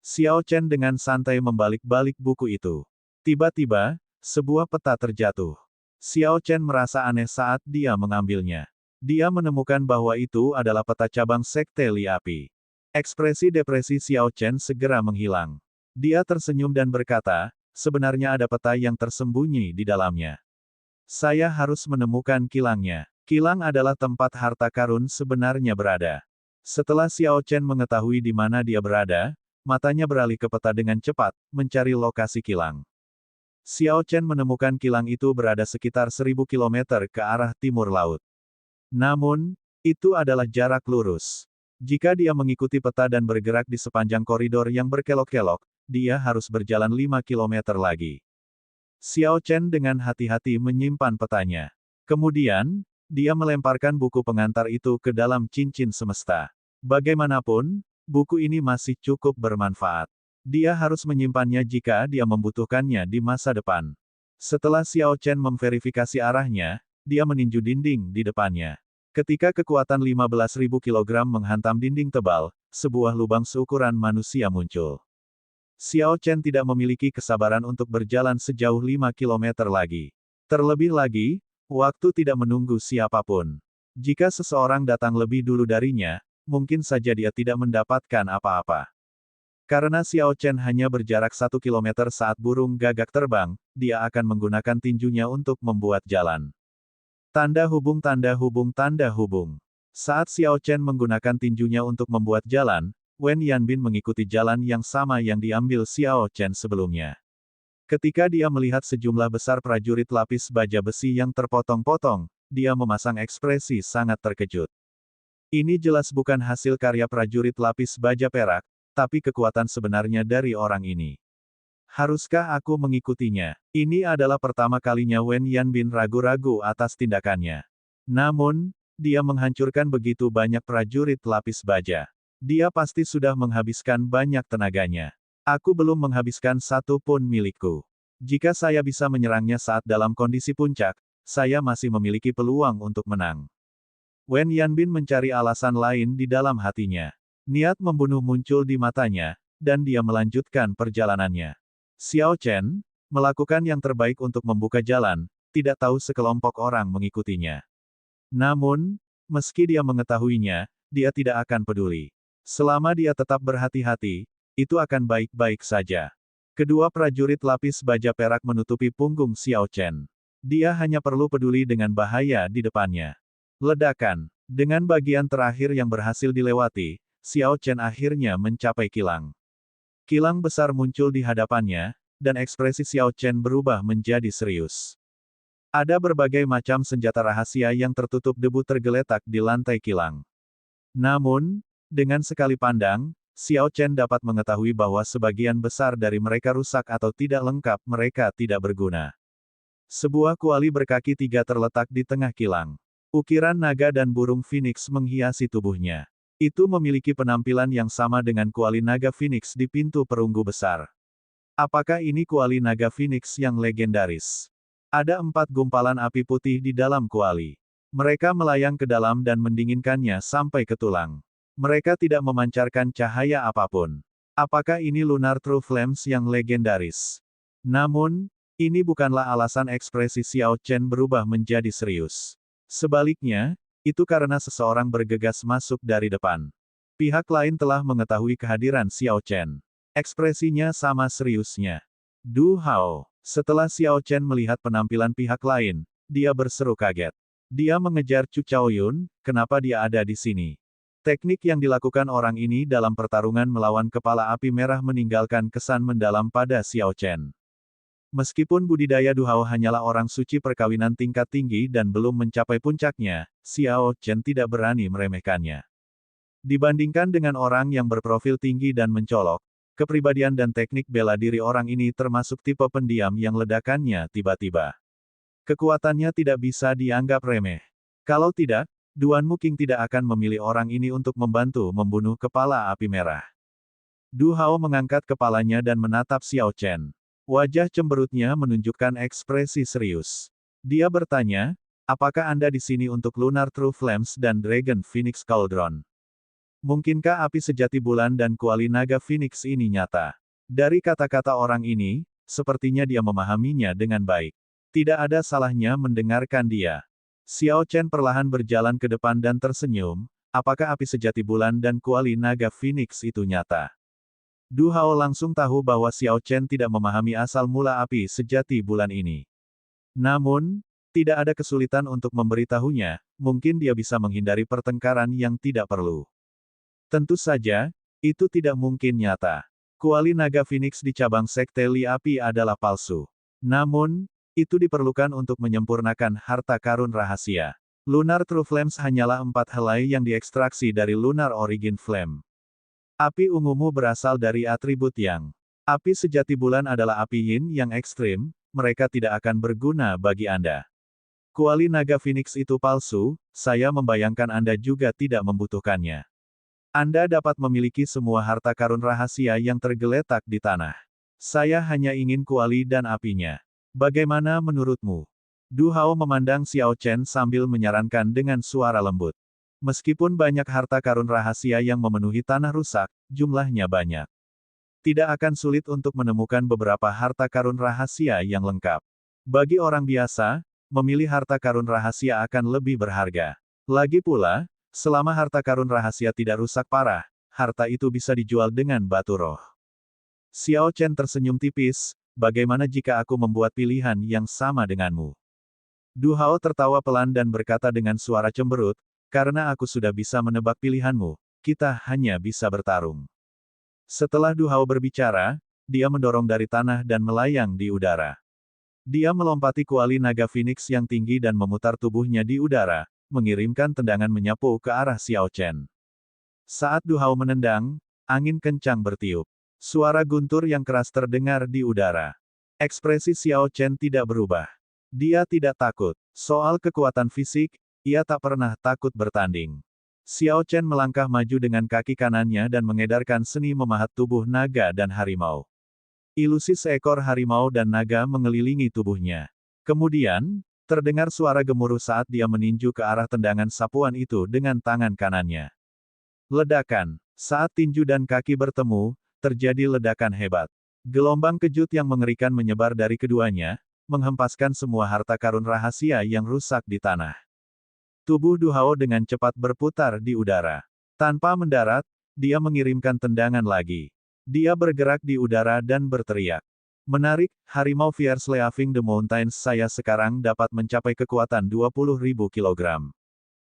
Xiao Chen dengan santai membalik-balik buku itu. Tiba-tiba, sebuah peta terjatuh. Xiao Chen merasa aneh saat dia mengambilnya. Dia menemukan bahwa itu adalah peta cabang Sekte Li Api. Ekspresi depresi Xiao Chen segera menghilang. Dia tersenyum dan berkata, sebenarnya ada peta yang tersembunyi di dalamnya. Saya harus menemukan kilangnya. Kilang adalah tempat harta karun sebenarnya berada. Setelah Xiao Chen mengetahui di mana dia berada, matanya beralih ke peta dengan cepat, mencari lokasi kilang. Xiao Chen menemukan kilang itu berada sekitar 1000 km ke arah timur laut. Namun, itu adalah jarak lurus. Jika dia mengikuti peta dan bergerak di sepanjang koridor yang berkelok-kelok, dia harus berjalan 5 km lagi. Xiao Chen dengan hati-hati menyimpan petanya. Kemudian, dia melemparkan buku pengantar itu ke dalam cincin semesta. Bagaimanapun, buku ini masih cukup bermanfaat. Dia harus menyimpannya jika dia membutuhkannya di masa depan. Setelah Xiao Chen memverifikasi arahnya, dia meninju dinding di depannya. Ketika kekuatan 15.000 kg menghantam dinding tebal, sebuah lubang seukuran manusia muncul. Xiao Chen tidak memiliki kesabaran untuk berjalan sejauh 5 km lagi. Terlebih lagi, waktu tidak menunggu siapapun. Jika seseorang datang lebih dulu darinya, mungkin saja dia tidak mendapatkan apa-apa. Karena Xiao Chen hanya berjarak 1 km saat burung gagak terbang, dia akan menggunakan tinjunya untuk membuat jalan. Tanda hubung tanda hubung tanda hubung. Saat Xiao Chen menggunakan tinjunya untuk membuat jalan, Wen Yanbin mengikuti jalan yang sama yang diambil Xiao Chen sebelumnya. Ketika dia melihat sejumlah besar prajurit lapis baja besi yang terpotong-potong, dia memasang ekspresi sangat terkejut. Ini jelas bukan hasil karya prajurit lapis baja perak, tapi kekuatan sebenarnya dari orang ini. Haruskah aku mengikutinya? Ini adalah pertama kalinya Wen Yanbin ragu-ragu atas tindakannya. Namun, dia menghancurkan begitu banyak prajurit lapis baja. Dia pasti sudah menghabiskan banyak tenaganya. Aku belum menghabiskan satu pun milikku. Jika saya bisa menyerangnya saat dalam kondisi puncak, saya masih memiliki peluang untuk menang. Wen Yanbin mencari alasan lain di dalam hatinya. Niat membunuh muncul di matanya, dan dia melanjutkan perjalanannya. Xiao Chen, melakukan yang terbaik untuk membuka jalan, tidak tahu sekelompok orang mengikutinya. Namun, meski dia mengetahuinya, dia tidak akan peduli. Selama dia tetap berhati-hati, itu akan baik-baik saja. Kedua prajurit lapis baja perak menutupi punggung Xiao Chen. Dia hanya perlu peduli dengan bahaya di depannya. Ledakan. Dengan bagian terakhir yang berhasil dilewati, Xiao Chen akhirnya mencapai kilang. Kilang besar muncul di hadapannya, dan ekspresi Xiao Chen berubah menjadi serius. Ada berbagai macam senjata rahasia yang tertutup debu tergeletak di lantai kilang. Namun, dengan sekali pandang, Xiao Chen dapat mengetahui bahwa sebagian besar dari mereka rusak atau tidak lengkap, mereka tidak berguna. Sebuah kuali berkaki tiga terletak di tengah kilang. Ukiran naga dan burung phoenix menghiasi tubuhnya. Itu memiliki penampilan yang sama dengan kuali naga phoenix di pintu perunggu besar. Apakah ini kuali naga phoenix yang legendaris? Ada 4 gumpalan api putih di dalam kuali. Mereka melayang ke dalam dan mendinginkannya sampai ke tulang. Mereka tidak memancarkan cahaya apapun. Apakah ini Lunar True Flames yang legendaris? Namun, ini bukanlah alasan ekspresi Xiao Chen berubah menjadi serius. Sebaliknya, itu karena seseorang bergegas masuk dari depan. Pihak lain telah mengetahui kehadiran Xiao Chen. Ekspresinya sama seriusnya. Du Hao. Setelah Xiao Chen melihat penampilan pihak lain, dia berseru kaget. Dia mengejar Chu Chaoyun, kenapa dia ada di sini? Teknik yang dilakukan orang ini dalam pertarungan melawan kepala api merah meninggalkan kesan mendalam pada Xiao Chen. Meskipun budidaya Du Hao hanyalah orang suci perkawinan tingkat tinggi dan belum mencapai puncaknya, Xiao Chen tidak berani meremehkannya. Dibandingkan dengan orang yang berprofil tinggi dan mencolok, kepribadian dan teknik bela diri orang ini termasuk tipe pendiam yang ledakannya tiba-tiba. Kekuatannya tidak bisa dianggap remeh. Kalau tidak, Duan Muking tidak akan memilih orang ini untuk membantu membunuh kepala api merah. Du Hao mengangkat kepalanya dan menatap Xiao Chen. Wajah cemberutnya menunjukkan ekspresi serius. Dia bertanya, apakah Anda di sini untuk Lunar True Flames dan Dragon Phoenix Cauldron? Mungkinkah api sejati bulan dan kuali naga Phoenix ini nyata? Dari kata-kata orang ini, sepertinya dia memahaminya dengan baik. Tidak ada salahnya mendengarkan dia. Xiao Chen perlahan berjalan ke depan dan tersenyum, apakah api sejati bulan dan kuali naga Phoenix itu nyata? Du Hao langsung tahu bahwa Xiao Chen tidak memahami asal mula api sejati bulan ini. Namun, tidak ada kesulitan untuk memberitahunya, mungkin dia bisa menghindari pertengkaran yang tidak perlu. Tentu saja, itu tidak mungkin nyata. Kuali naga Phoenix di cabang Sekte Li Api adalah palsu. Namun, itu diperlukan untuk menyempurnakan harta karun rahasia. Lunar True Flames hanyalah 4 helai yang diekstraksi dari Lunar Origin Flame. Api ungumu berasal dari atribut yang. Api sejati bulan adalah api yin yang ekstrim, mereka tidak akan berguna bagi Anda. Kuali naga Phoenix itu palsu, saya membayangkan Anda juga tidak membutuhkannya. Anda dapat memiliki semua harta karun rahasia yang tergeletak di tanah. Saya hanya ingin kuali dan apinya. Bagaimana menurutmu? Du Hao memandang Xiao Chen sambil menyarankan dengan suara lembut. Meskipun banyak harta karun rahasia yang memenuhi tanah rusak, jumlahnya banyak. Tidak akan sulit untuk menemukan beberapa harta karun rahasia yang lengkap. Bagi orang biasa, memilih harta karun rahasia akan lebih berharga. Lagi pula, selama harta karun rahasia tidak rusak parah, harta itu bisa dijual dengan batu roh. Xiao Chen tersenyum tipis, bagaimana jika aku membuat pilihan yang sama denganmu? Du Hao tertawa pelan dan berkata dengan suara cemberut, karena aku sudah bisa menebak pilihanmu, kita hanya bisa bertarung. Setelah Du Hao berbicara, dia mendorong dari tanah dan melayang di udara. Dia melompati kuali naga Phoenix yang tinggi dan memutar tubuhnya di udara, mengirimkan tendangan menyapu ke arah Xiao Chen. Saat Du Hao menendang, angin kencang bertiup. Suara guntur yang keras terdengar di udara. Ekspresi Xiao Chen tidak berubah. Dia tidak takut. Soal kekuatan fisik, ia tak pernah takut bertanding. Xiao Chen melangkah maju dengan kaki kanannya dan mengedarkan seni memahat tubuh naga dan harimau. Ilusi seekor harimau dan naga mengelilingi tubuhnya. Kemudian, terdengar suara gemuruh saat dia meninju ke arah tendangan sapuan itu dengan tangan kanannya. Ledakan. Saat tinju dan kaki bertemu, terjadi ledakan hebat. Gelombang kejut yang mengerikan menyebar dari keduanya, menghempaskan semua harta karun rahasia yang rusak di tanah. Tubuh Du Hao dengan cepat berputar di udara. Tanpa mendarat, dia mengirimkan tendangan lagi. Dia bergerak di udara dan berteriak. Menarik, harimau fierce leaving the mountains saya sekarang dapat mencapai kekuatan 20.000 kg.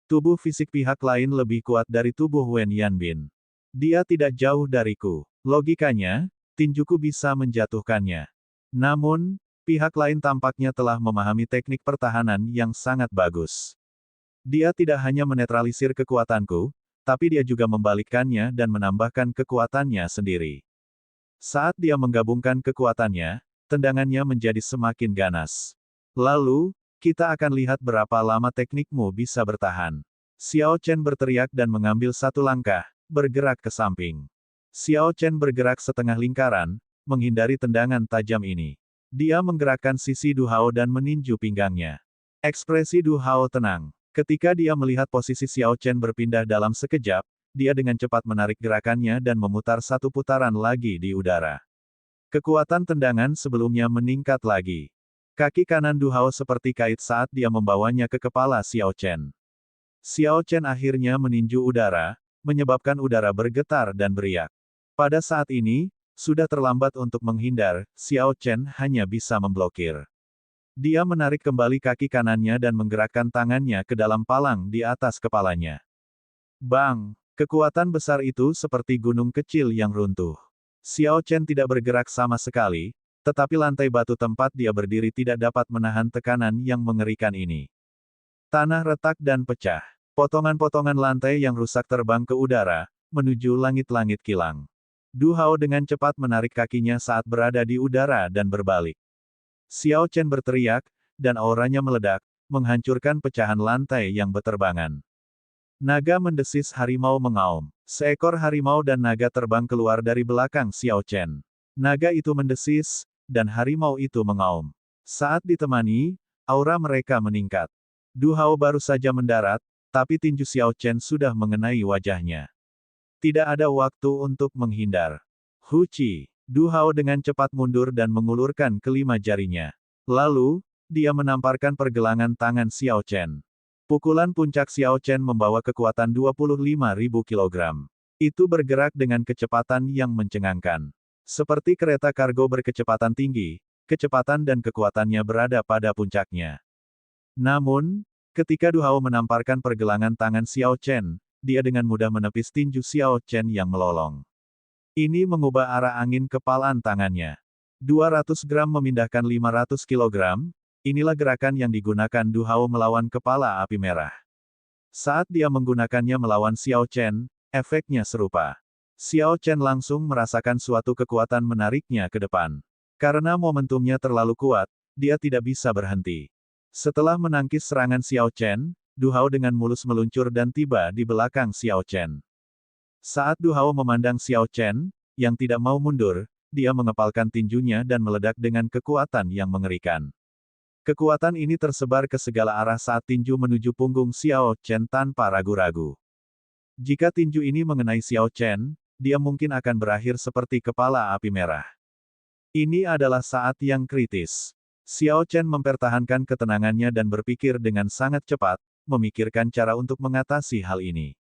Tubuh fisik pihak lain lebih kuat dari tubuh Wen Yanbin. Dia tidak jauh dariku. Logikanya, tinjuku bisa menjatuhkannya. Namun, pihak lain tampaknya telah memahami teknik pertahanan yang sangat bagus. Dia tidak hanya menetralisir kekuatanku, tapi dia juga membalikkannya dan menambahkan kekuatannya sendiri. Saat dia menggabungkan kekuatannya, tendangannya menjadi semakin ganas. Lalu, kita akan lihat berapa lama teknikmu bisa bertahan. Xiao Chen berteriak dan mengambil satu langkah, bergerak ke samping. Xiao Chen bergerak setengah lingkaran, menghindari tendangan tajam ini. Dia menggerakkan sisi Du Hao dan meninju pinggangnya. Ekspresi Du Hao tenang. Ketika dia melihat posisi Xiao Chen berpindah dalam sekejap, dia dengan cepat menarik gerakannya dan memutar satu putaran lagi di udara. Kekuatan tendangan sebelumnya meningkat lagi. Kaki kanan Du Hao seperti kait saat dia membawanya ke kepala Xiao Chen. Xiao Chen akhirnya meninju udara, menyebabkan udara bergetar dan beriak. Pada saat ini, sudah terlambat untuk menghindar, Xiao Chen hanya bisa memblokir. Dia menarik kembali kaki kanannya dan menggerakkan tangannya ke dalam palang di atas kepalanya. Bang! Kekuatan besar itu seperti gunung kecil yang runtuh. Xiao Chen tidak bergerak sama sekali, tetapi lantai batu tempat dia berdiri tidak dapat menahan tekanan yang mengerikan ini. Tanah retak dan pecah. Potongan-potongan lantai yang rusak terbang ke udara, menuju langit-langit kilang. Du Hao dengan cepat menarik kakinya saat berada di udara dan berbalik. Xiao Chen berteriak, dan auranya meledak, menghancurkan pecahan lantai yang beterbangan. Naga mendesis harimau mengaum. Seekor harimau dan naga terbang keluar dari belakang Xiao Chen. Naga itu mendesis, dan harimau itu mengaum. Saat ditemani, aura mereka meningkat. Du Hao baru saja mendarat, tapi tinju Xiao Chen sudah mengenai wajahnya. Tidak ada waktu untuk menghindar. Hu Qi. Du Hao dengan cepat mundur dan mengulurkan kelima jarinya. Lalu, dia menamparkan pergelangan tangan Xiao Chen. Pukulan puncak Xiao Chen membawa kekuatan 25.000 kilogram. Itu bergerak dengan kecepatan yang mencengangkan. Seperti kereta kargo berkecepatan tinggi, kecepatan dan kekuatannya berada pada puncaknya. Namun, ketika Du Hao menamparkan pergelangan tangan Xiao Chen, dia dengan mudah menepis tinju Xiao Chen yang melolong. Ini mengubah arah angin kepalan tangannya. 200 gram memindahkan 500 kilogram, inilah gerakan yang digunakan Du Hao melawan kepala api merah. Saat dia menggunakannya melawan Xiao Chen, efeknya serupa. Xiao Chen langsung merasakan suatu kekuatan menariknya ke depan. Karena momentumnya terlalu kuat, dia tidak bisa berhenti. Setelah menangkis serangan Xiao Chen, Du Hao dengan mulus meluncur dan tiba di belakang Xiao Chen. Saat Du Hao memandang Xiao Chen, yang tidak mau mundur, dia mengepalkan tinjunya dan meledak dengan kekuatan yang mengerikan. Kekuatan ini tersebar ke segala arah saat tinju menuju punggung Xiao Chen tanpa ragu-ragu. Jika tinju ini mengenai Xiao Chen, dia mungkin akan berakhir seperti kepala api merah. Ini adalah saat yang kritis. Xiao Chen mempertahankan ketenangannya dan berpikir dengan sangat cepat, memikirkan cara untuk mengatasi hal ini.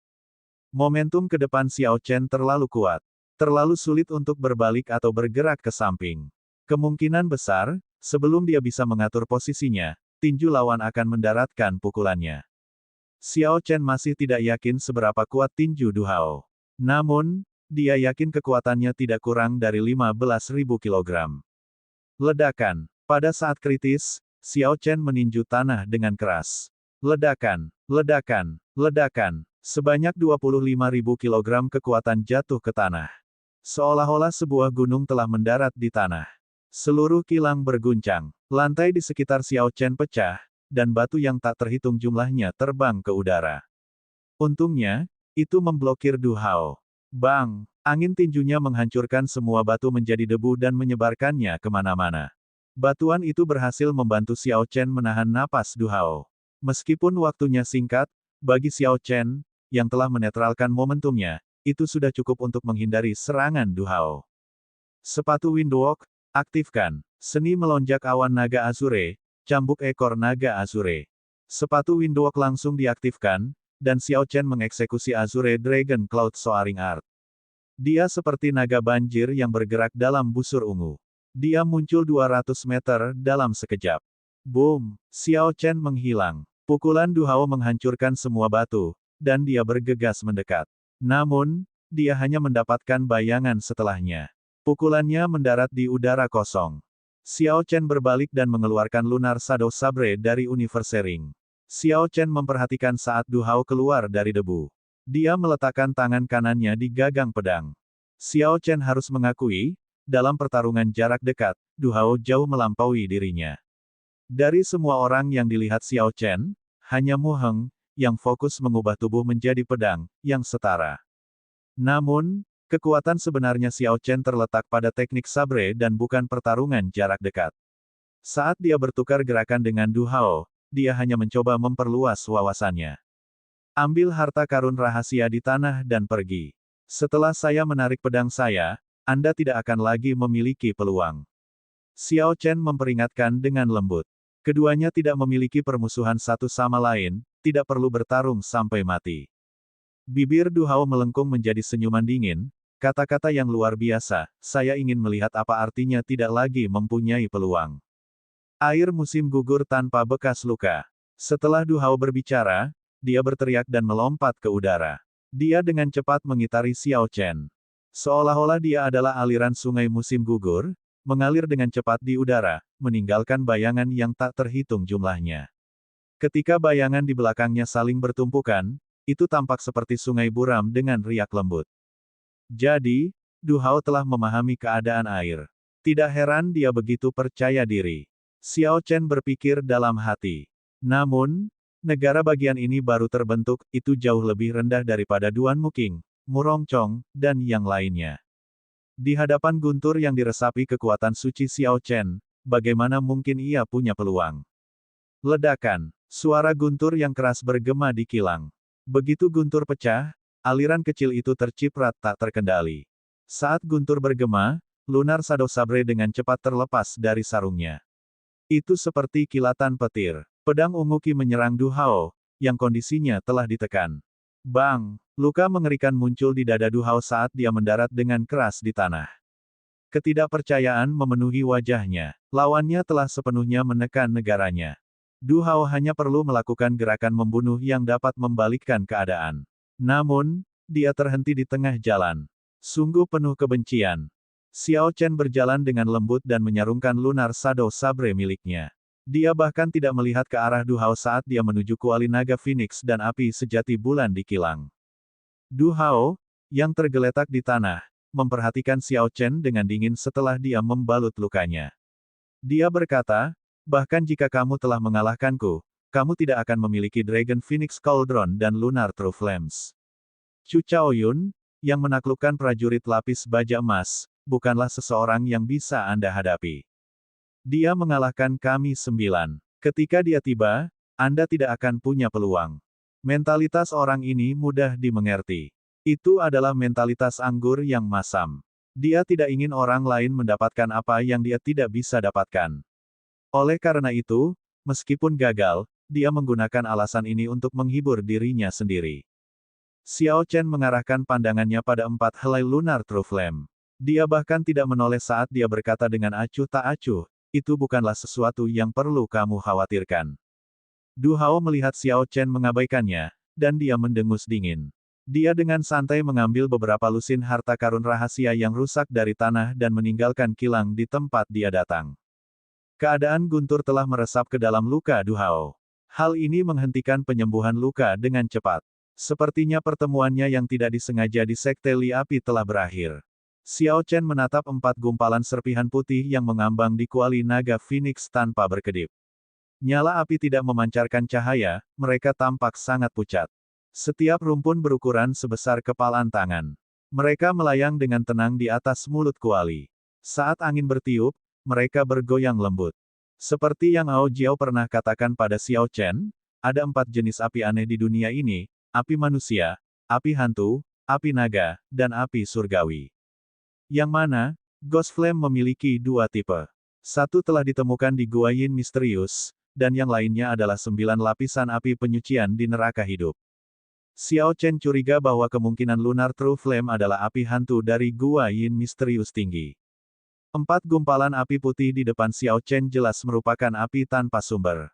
Momentum ke depan Xiao Chen terlalu kuat. Terlalu sulit untuk berbalik atau bergerak ke samping. Kemungkinan besar, sebelum dia bisa mengatur posisinya, tinju lawan akan mendaratkan pukulannya. Xiao Chen masih tidak yakin seberapa kuat tinju Du Hao. Namun, dia yakin kekuatannya tidak kurang dari 15.000 kilogram. Ledakan. Pada saat kritis, Xiao Chen meninju tanah dengan keras. Ledakan, ledakan, ledakan. Sebanyak 25.000 kilogram kekuatan jatuh ke tanah. Seolah-olah sebuah gunung telah mendarat di tanah. Seluruh kilang berguncang. Lantai di sekitar Xiao Chen pecah, dan batu yang tak terhitung jumlahnya terbang ke udara. Untungnya, itu memblokir Du Hao. Bang! Angin tinjunya menghancurkan semua batu menjadi debu dan menyebarkannya kemana-mana. Batuan itu berhasil membantu Xiao Chen menahan napas Du Hao. Meskipun waktunya singkat, bagi Xiao Chen, yang telah menetralkan momentumnya, itu sudah cukup untuk menghindari serangan Du Hao. Sepatu Windwalk, aktifkan. Seni melonjak awan naga Azure, cambuk ekor naga Azure. Sepatu Windwalk langsung diaktifkan, dan Xiao Chen mengeksekusi Azure Dragon Cloud Soaring Art. Dia seperti naga banjir yang bergerak dalam busur ungu. Dia muncul 200 meter dalam sekejap. Boom! Xiao Chen menghilang. Pukulan Du Hao menghancurkan semua batu, dan dia bergegas mendekat. Namun, dia hanya mendapatkan bayangan setelahnya. Pukulannya mendarat di udara kosong. Xiao Chen berbalik dan mengeluarkan Lunar Shadow Sabre dari Universe Ring. Xiao Chen memperhatikan saat Du Hao keluar dari debu. Dia meletakkan tangan kanannya di gagang pedang. Xiao Chen harus mengakui, dalam pertarungan jarak dekat, Du Hao jauh melampaui dirinya. Dari semua orang yang dilihat Xiao Chen, hanya Mu Heng, yang fokus mengubah tubuh menjadi pedang, yang setara. Namun, kekuatan sebenarnya Xiao Chen terletak pada teknik sabre dan bukan pertarungan jarak dekat. Saat dia bertukar gerakan dengan Du Hao, dia hanya mencoba memperluas wawasannya. Ambil harta karun rahasia di tanah dan pergi. Setelah saya menarik pedang saya, Anda tidak akan lagi memiliki peluang. Xiao Chen memperingatkan dengan lembut. Keduanya tidak memiliki permusuhan satu sama lain, tidak perlu bertarung sampai mati. Bibir Du Hao melengkung menjadi senyuman dingin, kata-kata yang luar biasa, saya ingin melihat apa artinya tidak lagi mempunyai peluang. Air musim gugur tanpa bekas luka. Setelah Du Hao berbicara, dia berteriak dan melompat ke udara. Dia dengan cepat mengitari Xiao Chen. Seolah-olah dia adalah aliran sungai musim gugur, mengalir dengan cepat di udara, meninggalkan bayangan yang tak terhitung jumlahnya. Ketika bayangan di belakangnya saling bertumpukan, itu tampak seperti sungai buram dengan riak lembut. Jadi, Du Hao telah memahami keadaan air. Tidak heran dia begitu percaya diri. Xiao Chen berpikir dalam hati. Namun, negara bagian ini baru terbentuk, itu jauh lebih rendah daripada Duan Muking, Murong Chong, dan yang lainnya. Di hadapan guntur yang diresapi kekuatan suci Xiao Chen, bagaimana mungkin ia punya peluang? Ledakan. Suara guntur yang keras bergema di kilang. Begitu guntur pecah, aliran kecil itu terciprat tak terkendali. Saat guntur bergema, Lunar Shadow Sabre dengan cepat terlepas dari sarungnya. Itu seperti kilatan petir. Pedang ungu Qi menyerang Du Hao, yang kondisinya telah ditekan. Bang! Luka mengerikan muncul di dada Du Hao saat dia mendarat dengan keras di tanah. Ketidakpercayaan memenuhi wajahnya. Lawannya telah sepenuhnya menekan negaranya. Du Hao hanya perlu melakukan gerakan membunuh yang dapat membalikkan keadaan. Namun, dia terhenti di tengah jalan. Sungguh penuh kebencian. Xiao Chen berjalan dengan lembut dan menyarungkan Lunar Shadow Sabre miliknya. Dia bahkan tidak melihat ke arah Du Hao saat dia menuju kuali naga Phoenix dan api sejati bulan di kilang. Du Hao, yang tergeletak di tanah, memperhatikan Xiao Chen dengan dingin setelah dia membalut lukanya. Dia berkata, bahkan jika kamu telah mengalahkanku, kamu tidak akan memiliki Dragon Phoenix Cauldron dan Lunar True Flames. Chu Chaoyun, yang menaklukkan prajurit lapis baja emas, bukanlah seseorang yang bisa Anda hadapi. Dia mengalahkan kami 9. Ketika dia tiba, Anda tidak akan punya peluang. Mentalitas orang ini mudah dimengerti. Itu adalah mentalitas anggur yang masam. Dia tidak ingin orang lain mendapatkan apa yang dia tidak bisa dapatkan. Oleh karena itu, meskipun gagal, dia menggunakan alasan ini untuk menghibur dirinya sendiri. Xiao Chen mengarahkan pandangannya pada 4 helai Lunar True Flame. Dia bahkan tidak menoleh saat dia berkata dengan acuh tak acuh, itu bukanlah sesuatu yang perlu kamu khawatirkan. Du Hao melihat Xiao Chen mengabaikannya, dan dia mendengus dingin. Dia dengan santai mengambil beberapa lusin harta karun rahasia yang rusak dari tanah dan meninggalkan kilang di tempat dia datang. Keadaan guntur telah meresap ke dalam luka Du Hao. Hal ini menghentikan penyembuhan luka dengan cepat. Sepertinya pertemuannya yang tidak disengaja di Sekte Li Api telah berakhir. Xiao Chen menatap 4 gumpalan serpihan putih yang mengambang di kuali naga Phoenix tanpa berkedip. Nyala api tidak memancarkan cahaya, mereka tampak sangat pucat. Setiap rumpun berukuran sebesar kepalan tangan. Mereka melayang dengan tenang di atas mulut kuali. Saat angin bertiup, mereka bergoyang lembut. Seperti yang Ao Jiao pernah katakan pada Xiao Chen, ada 4 jenis api aneh di dunia ini, api manusia, api hantu, api naga, dan api surgawi. Yang mana, Ghost Flame memiliki 2 tipe. Satu telah ditemukan di Gua Yin misterius, dan yang lainnya adalah 9 lapisan api penyucian di neraka hidup. Xiao Chen curiga bahwa kemungkinan Lunar True Flame adalah api hantu dari Gua Yin misterius tinggi. 4 gumpalan api putih di depan Xiao Chen jelas merupakan api tanpa sumber.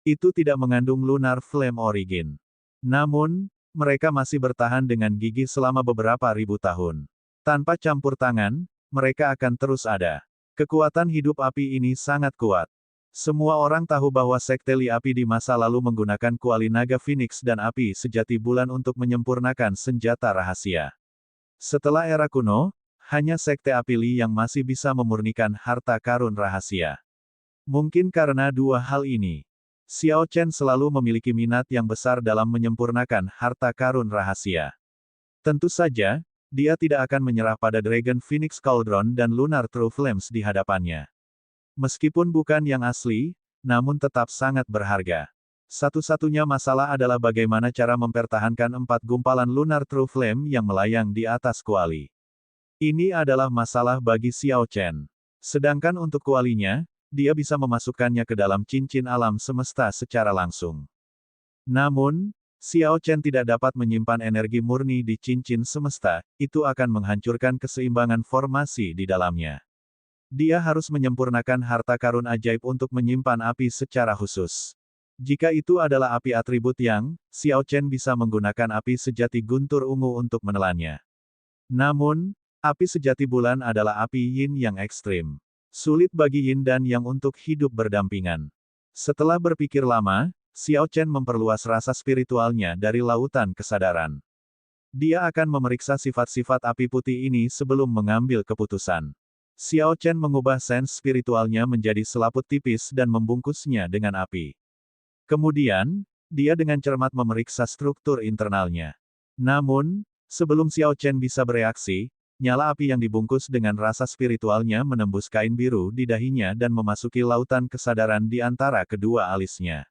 Itu tidak mengandung Lunar Flame Origin. Namun, mereka masih bertahan dengan gigih selama beberapa ribu tahun. Tanpa campur tangan, mereka akan terus ada. Kekuatan hidup api ini sangat kuat. Semua orang tahu bahwa Sekte Li Api di masa lalu menggunakan kuali naga Phoenix dan api sejati bulan untuk menyempurnakan senjata rahasia. Setelah era kuno, hanya Sekte Api Li yang masih bisa memurnikan harta karun rahasia. Mungkin karena 2 hal ini, Xiao Chen selalu memiliki minat yang besar dalam menyempurnakan harta karun rahasia. Tentu saja, dia tidak akan menyerah pada Dragon Phoenix Cauldron dan Lunar True Flames di hadapannya. Meskipun bukan yang asli, namun tetap sangat berharga. Satu-satunya masalah adalah bagaimana cara mempertahankan 4 gumpalan Lunar True Flame yang melayang di atas kuali. Ini adalah masalah bagi Xiao Chen. Sedangkan untuk kualinya, dia bisa memasukkannya ke dalam cincin alam semesta secara langsung. Namun, Xiao Chen tidak dapat menyimpan energi murni di cincin semesta, itu akan menghancurkan keseimbangan formasi di dalamnya. Dia harus menyempurnakan harta karun ajaib untuk menyimpan api secara khusus. Jika itu adalah api atribut yang, Xiao Chen bisa menggunakan api sejati guntur ungu untuk menelannya. Namun, api sejati bulan adalah api yin yang ekstrim. Sulit bagi yin dan yang untuk hidup berdampingan. Setelah berpikir lama, Xiao Chen memperluas rasa spiritualnya dari lautan kesadaran. Dia akan memeriksa sifat-sifat api putih ini sebelum mengambil keputusan. Xiao Chen mengubah sens spiritualnya menjadi selaput tipis dan membungkusnya dengan api. Kemudian, dia dengan cermat memeriksa struktur internalnya. Namun, sebelum Xiao Chen bisa bereaksi, nyala api yang dibungkus dengan rasa spiritualnya menembus kain biru di dahinya dan memasuki lautan kesadaran di antara kedua alisnya.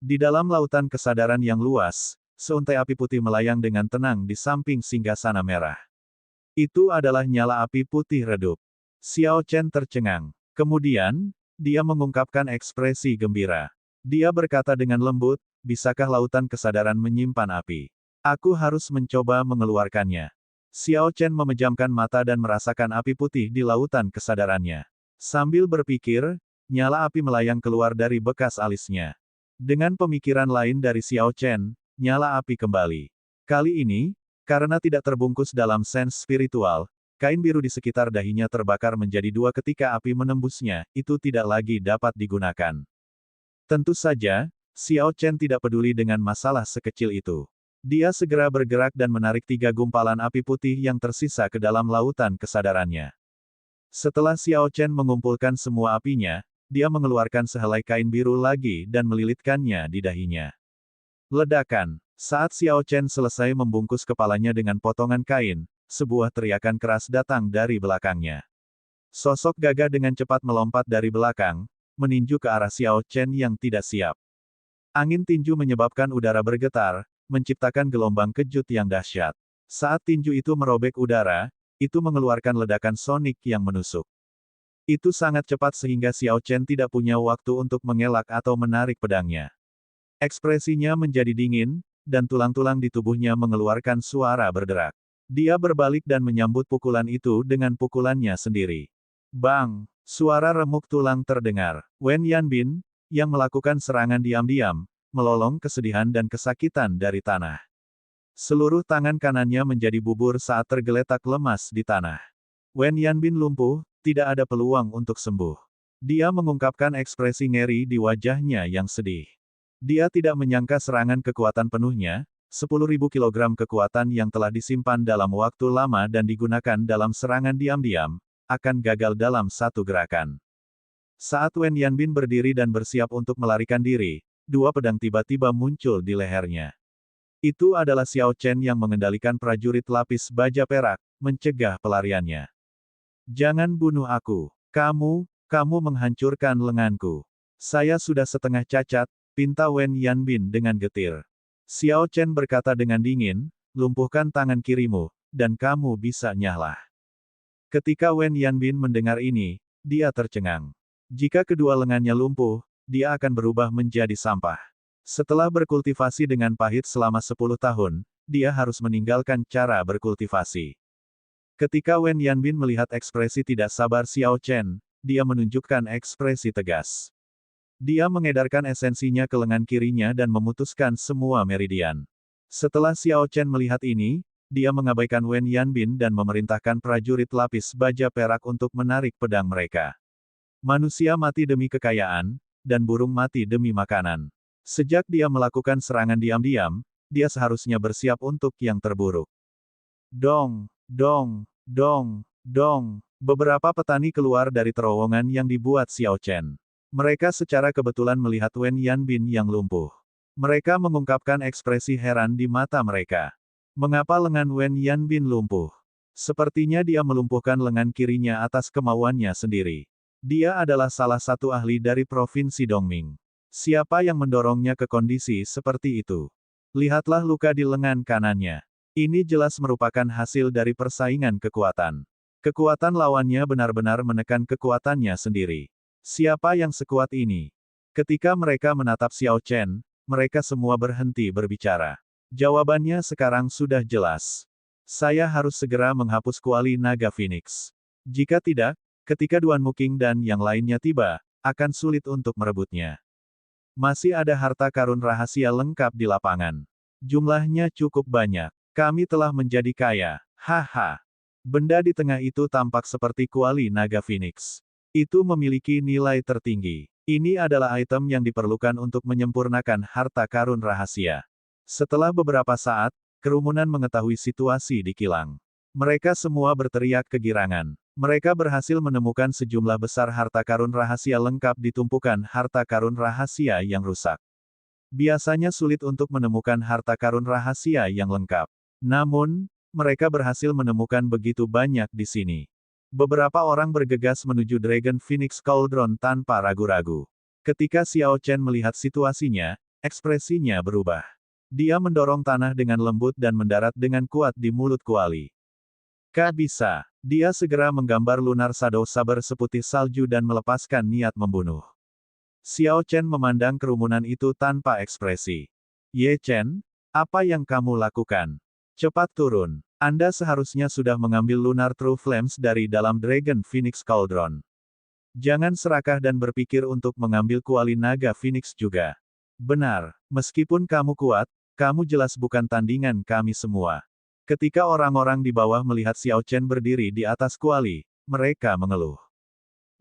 Di dalam lautan kesadaran yang luas, seuntai api putih melayang dengan tenang di samping singgasana merah. Itu adalah nyala api putih redup. Xiao Chen tercengang. Kemudian, dia mengungkapkan ekspresi gembira. Dia berkata dengan lembut, bisakah lautan kesadaran menyimpan api? Aku harus mencoba mengeluarkannya. Xiao Chen memejamkan mata dan merasakan api putih di lautan kesadarannya. Sambil berpikir, nyala api melayang keluar dari bekas alisnya. Dengan pemikiran lain dari Xiao Chen, nyala api kembali. Kali ini, karena tidak terbungkus dalam sens spiritual, kain biru di sekitar dahinya terbakar menjadi dua ketika api menembusnya, itu tidak lagi dapat digunakan. Tentu saja, Xiao Chen tidak peduli dengan masalah sekecil itu. Dia segera bergerak dan menarik 3 gumpalan api putih yang tersisa ke dalam lautan kesadarannya. Setelah Xiao Chen mengumpulkan semua apinya, dia mengeluarkan sehelai kain biru lagi dan melilitkannya di dahinya. Ledakan. Saat Xiao Chen selesai membungkus kepalanya dengan potongan kain, sebuah teriakan keras datang dari belakangnya. Sosok gagah dengan cepat melompat dari belakang, meninju ke arah Xiao Chen yang tidak siap. Angin tinju menyebabkan udara bergetar, menciptakan gelombang kejut yang dahsyat. Saat tinju itu merobek udara, itu mengeluarkan ledakan sonik yang menusuk. Itu sangat cepat sehingga Xiao Chen tidak punya waktu untuk mengelak atau menarik pedangnya. Ekspresinya menjadi dingin, dan tulang-tulang di tubuhnya mengeluarkan suara berderak. Dia berbalik dan menyambut pukulan itu dengan pukulannya sendiri. Bang! Suara remuk tulang terdengar. Wen Yanbin, yang melakukan serangan diam-diam, melolong kesedihan dan kesakitan dari tanah. Seluruh tangan kanannya menjadi bubur saat tergeletak lemas di tanah. Wen Yanbin lumpuh, tidak ada peluang untuk sembuh. Dia mengungkapkan ekspresi ngeri di wajahnya yang sedih. Dia tidak menyangka serangan kekuatan penuhnya, 10.000 kilogram kekuatan yang telah disimpan dalam waktu lama dan digunakan dalam serangan diam-diam, akan gagal dalam satu gerakan. Saat Wen Yanbin berdiri dan bersiap untuk melarikan diri, 2 pedang tiba-tiba muncul di lehernya. Itu adalah Xiao Chen yang mengendalikan prajurit lapis baja perak, mencegah pelariannya. Jangan bunuh aku. Kamu menghancurkan lenganku. Saya sudah setengah cacat, pinta Wen Yanbin dengan getir. Xiao Chen berkata dengan dingin, lumpuhkan tangan kirimu, dan kamu bisa nyahlah. Ketika Wen Yanbin mendengar ini, dia tercengang. Jika kedua lengannya lumpuh, dia akan berubah menjadi sampah. Setelah berkultivasi dengan pahit selama 10 tahun, dia harus meninggalkan cara berkultivasi. Ketika Wen Yanbin melihat ekspresi tidak sabar Xiao Chen, dia menunjukkan ekspresi tegas. Dia mengedarkan esensinya ke lengan kirinya dan memutuskan semua meridian. Setelah Xiao Chen melihat ini, dia mengabaikan Wen Yanbin dan memerintahkan prajurit lapis baja perak untuk menarik pedang mereka. Manusia mati demi kekayaan, dan burung mati demi makanan. Sejak dia melakukan serangan diam-diam, dia seharusnya bersiap untuk yang terburuk. Dong, dong, dong, dong. Beberapa petani keluar dari terowongan yang dibuat Xiao Chen. Mereka secara kebetulan melihat Wen Yanbin yang lumpuh. Mereka mengungkapkan ekspresi heran di mata mereka. Mengapa lengan Wen Yanbin lumpuh? Sepertinya dia melumpuhkan lengan kirinya atas kemauannya sendiri. Dia adalah salah satu ahli dari Provinsi Dongming. Siapa yang mendorongnya ke kondisi seperti itu? Lihatlah luka di lengan kanannya. Ini jelas merupakan hasil dari persaingan kekuatan. Kekuatan lawannya benar-benar menekan kekuatannya sendiri. Siapa yang sekuat ini? Ketika mereka menatap Xiao Chen, mereka semua berhenti berbicara. Jawabannya sekarang sudah jelas. Saya harus segera menghapus kuali naga Phoenix. Jika tidak, ketika Duan Muking dan yang lainnya tiba, akan sulit untuk merebutnya. Masih ada harta karun rahasia lengkap di lapangan. Jumlahnya cukup banyak. Kami telah menjadi kaya. Haha. Benda di tengah itu tampak seperti kuali naga Phoenix. Itu memiliki nilai tertinggi. Ini adalah item yang diperlukan untuk menyempurnakan harta karun rahasia. Setelah beberapa saat, kerumunan mengetahui situasi di kilang. Mereka semua berteriak kegirangan. Mereka berhasil menemukan sejumlah besar harta karun rahasia lengkap di tumpukan harta karun rahasia yang rusak. Biasanya sulit untuk menemukan harta karun rahasia yang lengkap. Namun, mereka berhasil menemukan begitu banyak di sini. Beberapa orang bergegas menuju Dragon Phoenix Cauldron tanpa ragu-ragu. Ketika Xiao Chen melihat situasinya, ekspresinya berubah. Dia mendorong tanah dengan lembut dan mendarat dengan kuat di mulut kuali. Bisa. Dia segera menggambar Lunar Shadow Saber seputih salju dan melepaskan niat membunuh. Xiao Chen memandang kerumunan itu tanpa ekspresi. Ye Chen, apa yang kamu lakukan? Cepat turun. Anda seharusnya sudah mengambil Lunar True Flames dari dalam Dragon Phoenix Cauldron. Jangan serakah dan berpikir untuk mengambil kuali naga Phoenix juga. Benar, meskipun kamu kuat, kamu jelas bukan tandingan kami semua. Ketika orang-orang di bawah melihat Xiao Chen berdiri di atas kuali, mereka mengeluh.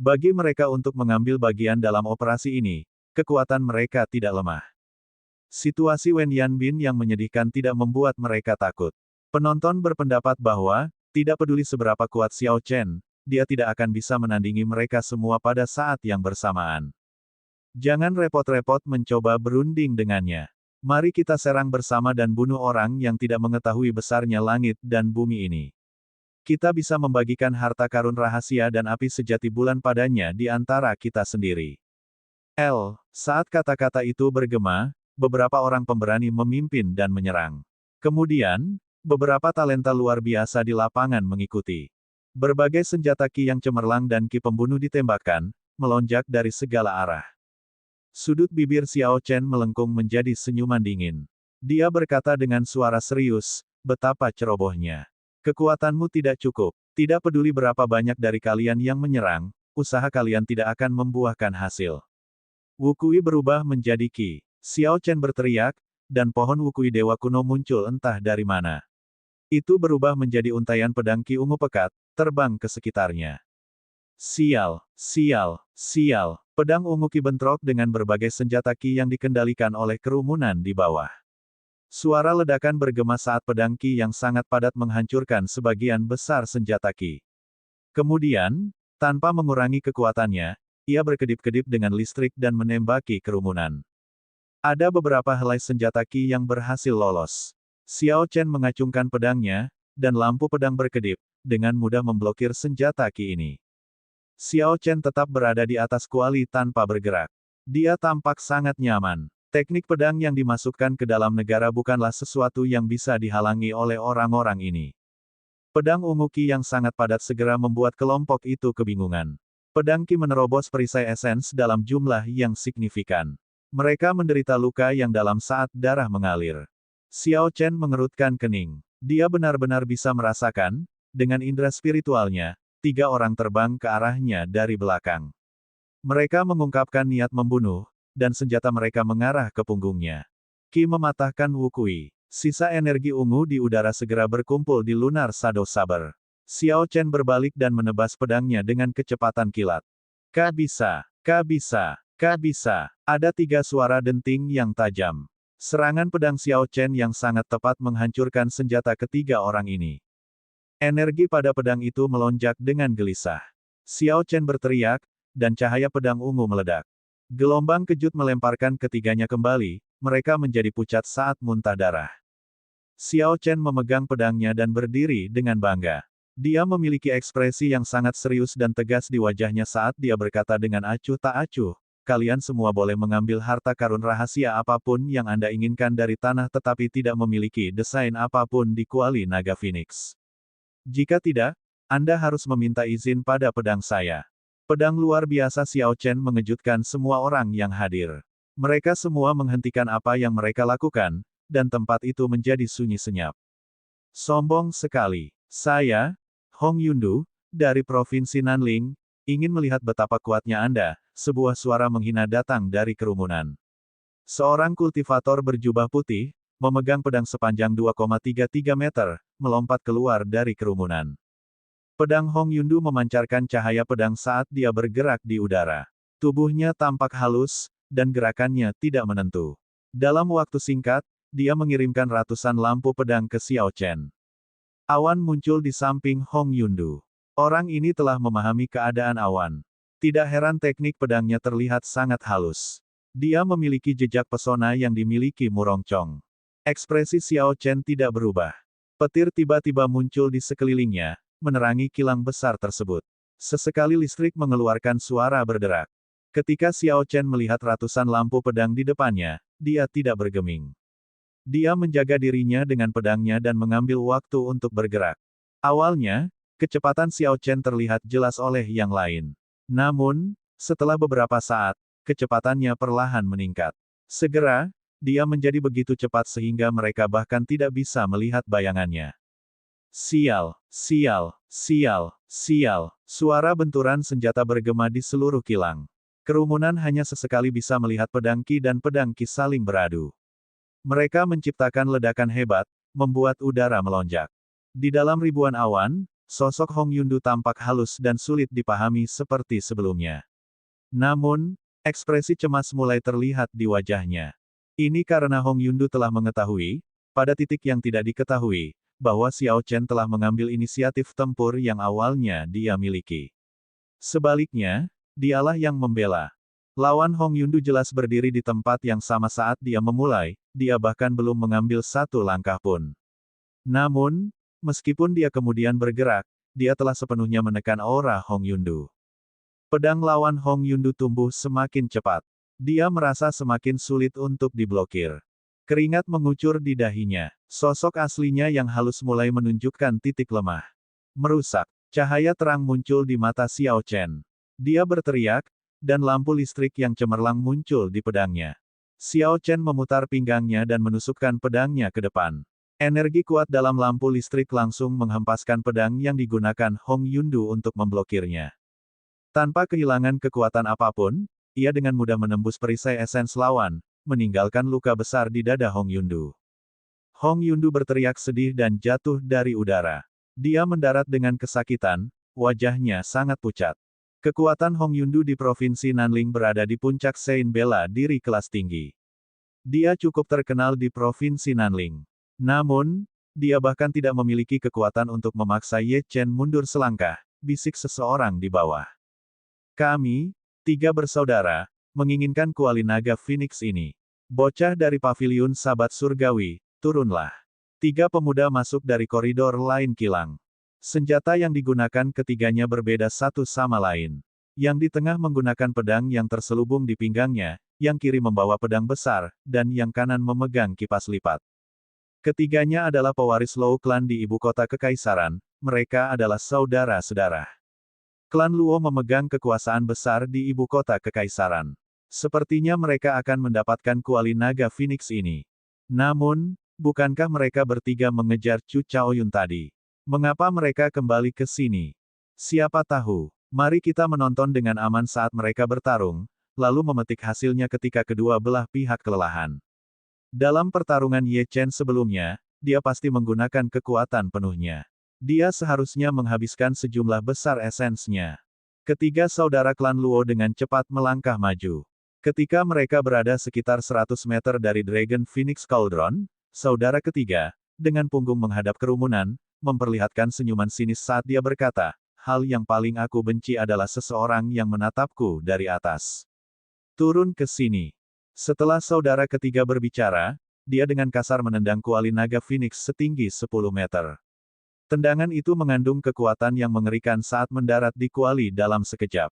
Bagi mereka untuk mengambil bagian dalam operasi ini, kekuatan mereka tidak lemah. Situasi Wen Yanbin yang menyedihkan tidak membuat mereka takut. Penonton berpendapat bahwa, tidak peduli seberapa kuat Xiao Chen, dia tidak akan bisa menandingi mereka semua pada saat yang bersamaan. Jangan repot-repot mencoba berunding dengannya. Mari kita serang bersama dan bunuh orang yang tidak mengetahui besarnya langit dan bumi ini. Kita bisa membagikan harta karun rahasia dan api sejati bulan padanya di antara kita sendiri. Saat kata-kata itu bergema, beberapa orang pemberani memimpin dan menyerang. Kemudian, beberapa talenta luar biasa di lapangan mengikuti. Berbagai senjata ki yang cemerlang dan ki pembunuh ditembakkan, melonjak dari segala arah. Sudut bibir Xiao Chen melengkung menjadi senyuman dingin. Dia berkata dengan suara serius, betapa cerobohnya. Kekuatanmu tidak cukup. Tidak peduli berapa banyak dari kalian yang menyerang, usaha kalian tidak akan membuahkan hasil. Wukui berubah menjadi ki. Xiao Chen berteriak, dan pohon wukui dewa kuno muncul entah dari mana. Itu berubah menjadi untaian pedang ki ungu pekat, terbang ke sekitarnya. Sial, sial, sial. Pedang ungu ki bentrok dengan berbagai senjata ki yang dikendalikan oleh kerumunan di bawah. Suara ledakan bergema saat pedang ki yang sangat padat menghancurkan sebagian besar senjata ki. Kemudian, tanpa mengurangi kekuatannya, ia berkedip-kedip dengan listrik dan menembaki kerumunan. Ada beberapa helai senjata ki yang berhasil lolos. Xiao Chen mengacungkan pedangnya, dan lampu pedang berkedip, dengan mudah memblokir senjata ki ini. Xiao Chen tetap berada di atas kuali tanpa bergerak. Dia tampak sangat nyaman. Teknik pedang yang dimasukkan ke dalam negara bukanlah sesuatu yang bisa dihalangi oleh orang-orang ini. Pedang ungu ki yang sangat padat segera membuat kelompok itu kebingungan. Pedang ki menerobos perisai esens dalam jumlah yang signifikan. Mereka menderita luka yang dalam saat darah mengalir. Xiao Chen mengerutkan kening. Dia benar-benar bisa merasakan, dengan indera spiritualnya, 3 orang terbang ke arahnya dari belakang. Mereka mengungkapkan niat membunuh, dan senjata mereka mengarah ke punggungnya. Ki mematahkan Wukui. Sisa energi ungu di udara segera berkumpul di Lunar Shadow Saber. Xiao Chen berbalik dan menebas pedangnya dengan kecepatan kilat. Bisa. Bisa. Ada 3 suara denting yang tajam. Serangan pedang Xiao Chen yang sangat tepat menghancurkan senjata ketiga orang ini. Energi pada pedang itu melonjak dengan gelisah. Xiao Chen berteriak, dan cahaya pedang ungu meledak. Gelombang kejut melemparkan ketiganya kembali, mereka menjadi pucat saat muntah darah. Xiao Chen memegang pedangnya dan berdiri dengan bangga. Dia memiliki ekspresi yang sangat serius dan tegas di wajahnya saat dia berkata dengan acuh tak acuh, kalian semua boleh mengambil harta karun rahasia apapun yang Anda inginkan dari tanah tetapi tidak memiliki desain apapun di kuali naga Phoenix. Jika tidak, Anda harus meminta izin pada pedang saya. Pedang luar biasa Xiao Chen mengejutkan semua orang yang hadir. Mereka semua menghentikan apa yang mereka lakukan, dan tempat itu menjadi sunyi senyap. Sombong sekali. Saya, Hong Yundu, dari Provinsi Nanling, ingin melihat betapa kuatnya Anda, sebuah suara menghina datang dari kerumunan. Seorang kultivator berjubah putih, memegang pedang sepanjang 2,33 meter, melompat keluar dari kerumunan. Pedang Hong Yundu memancarkan cahaya pedang saat dia bergerak di udara. Tubuhnya tampak halus, dan gerakannya tidak menentu. Dalam waktu singkat, dia mengirimkan ratusan lampu pedang ke Xiao Chen. Awan muncul di samping Hong Yundu. Orang ini telah memahami keadaan awan. Tidak heran teknik pedangnya terlihat sangat halus. Dia memiliki jejak pesona yang dimiliki Murong Chong. Ekspresi Xiao Chen tidak berubah. Petir tiba-tiba muncul di sekelilingnya, menerangi kilang besar tersebut. Sesekali listrik mengeluarkan suara berderak. Ketika Xiao Chen melihat ratusan lampu pedang di depannya, dia tidak bergeming. Dia menjaga dirinya dengan pedangnya dan mengambil waktu untuk bergerak. Awalnya, kecepatan Xiao Chen terlihat jelas oleh yang lain. Namun, setelah beberapa saat, kecepatannya perlahan meningkat. Segera, dia menjadi begitu cepat sehingga mereka bahkan tidak bisa melihat bayangannya. Sial, sial, sial, sial. Suara benturan senjata bergema di seluruh kilang. Kerumunan hanya sesekali bisa melihat pedang Qi dan pedang Qi saling beradu. Mereka menciptakan ledakan hebat, membuat udara melonjak. Di dalam ribuan awan, sosok Hong Yundu tampak halus dan sulit dipahami seperti sebelumnya. Namun, ekspresi cemas mulai terlihat di wajahnya. Ini karena Hong Yundu telah mengetahui, pada titik yang tidak diketahui, bahwa Xiao Chen telah mengambil inisiatif tempur yang awalnya dia miliki. Sebaliknya, dialah yang membela. Lawan Hong Yundu jelas berdiri di tempat yang sama saat dia memulai, dia bahkan belum mengambil satu langkah pun. Namun, meskipun dia kemudian bergerak, dia telah sepenuhnya menekan aura Hong Yundu. Pedang lawan Hong Yundu tumbuh semakin cepat. Dia merasa semakin sulit untuk diblokir. Keringat mengucur di dahinya. Sosok aslinya yang halus mulai menunjukkan titik lemah. Merusak. Cahaya terang muncul di mata Xiao Chen. Dia berteriak, dan lampu listrik yang cemerlang muncul di pedangnya. Xiao Chen memutar pinggangnya dan menusukkan pedangnya ke depan. Energi kuat dalam lampu listrik langsung menghempaskan pedang yang digunakan Hong Yundu untuk memblokirnya. Tanpa kehilangan kekuatan apapun, ia dengan mudah menembus perisai esens lawan, meninggalkan luka besar di dada Hong Yundu. Hong Yundu berteriak sedih dan jatuh dari udara. Dia mendarat dengan kesakitan, wajahnya sangat pucat. Kekuatan Hong Yundu di Provinsi Nanling berada di puncak Sein bela diri kelas tinggi. Dia cukup terkenal di Provinsi Nanling. Namun, dia bahkan tidak memiliki kekuatan untuk memaksa Ye Chen mundur selangkah, bisik seseorang di bawah. Kami, 3 bersaudara, menginginkan kuali naga Phoenix ini. Bocah dari paviliun Sabat Surgawi, turunlah. 3 pemuda masuk dari koridor lain kilang. Senjata yang digunakan ketiganya berbeda satu sama lain. Yang di tengah menggunakan pedang yang terselubung di pinggangnya, yang kiri membawa pedang besar, dan yang kanan memegang kipas lipat. Ketiganya adalah pewaris Luo klan di ibu kota kekaisaran, mereka adalah saudara-saudara. Klan Luo memegang kekuasaan besar di ibu kota kekaisaran. Sepertinya mereka akan mendapatkan kuali naga Phoenix ini. Namun, bukankah mereka bertiga mengejar Chu Chaoyun tadi? Mengapa mereka kembali ke sini? Siapa tahu. Mari kita menonton dengan aman saat mereka bertarung, lalu memetik hasilnya ketika kedua belah pihak kelelahan. Dalam pertarungan Ye Chen sebelumnya, dia pasti menggunakan kekuatan penuhnya. Dia seharusnya menghabiskan sejumlah besar esensnya. Ketiga saudara klan Luo dengan cepat melangkah maju. Ketika mereka berada sekitar 100 meter dari Dragon Phoenix Cauldron, saudara ketiga, dengan punggung menghadap kerumunan, memperlihatkan senyuman sinis saat dia berkata, hal yang paling aku benci adalah seseorang yang menatapku dari atas. Turun ke sini. Setelah saudara ketiga berbicara, dia dengan kasar menendang kuali naga Phoenix setinggi 10 meter. Tendangan itu mengandung kekuatan yang mengerikan saat mendarat di kuali dalam sekejap.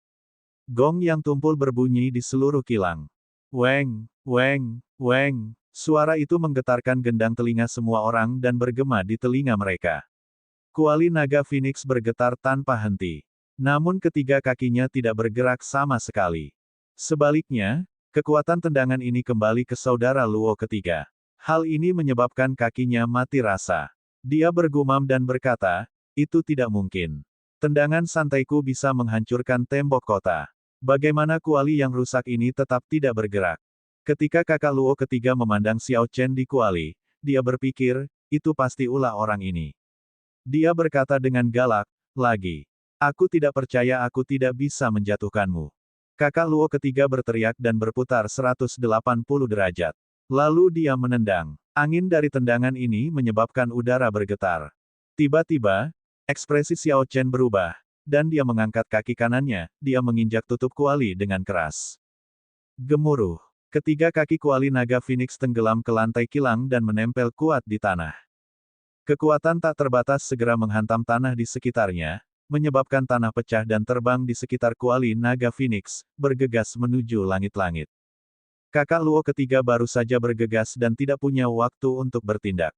Gong yang tumpul berbunyi di seluruh kilang. Weng, weng, weng. Suara itu menggetarkan gendang telinga semua orang dan bergema di telinga mereka. Kuali naga Phoenix bergetar tanpa henti. Namun ketiga kakinya tidak bergerak sama sekali. Sebaliknya, kekuatan tendangan ini kembali ke saudara Luo ketiga. Hal ini menyebabkan kakinya mati rasa. Dia bergumam dan berkata, itu tidak mungkin. Tendangan santaiku bisa menghancurkan tembok kota. Bagaimana kuali yang rusak ini tetap tidak bergerak? Ketika kakak Luo ketiga memandang Xiao Chen di kuali, dia berpikir, itu pasti ulah orang ini. Dia berkata dengan galak, lagi. Aku tidak percaya aku tidak bisa menjatuhkanmu. Kakak Luo ketiga berteriak dan berputar 180 derajat. Lalu dia menendang. Angin dari tendangan ini menyebabkan udara bergetar. Tiba-tiba, ekspresi Xiao Chen berubah, dan dia mengangkat kaki kanannya, dia menginjak tutup kuali dengan keras. Gemuruh. Ketiga kaki kuali naga Phoenix tenggelam ke lantai kilang dan menempel kuat di tanah. Kekuatan tak terbatas segera menghantam tanah di sekitarnya, menyebabkan tanah pecah dan terbang di sekitar kuali naga Phoenix, bergegas menuju langit-langit. Kakak Luo ketiga baru saja bergegas dan tidak punya waktu untuk bertindak.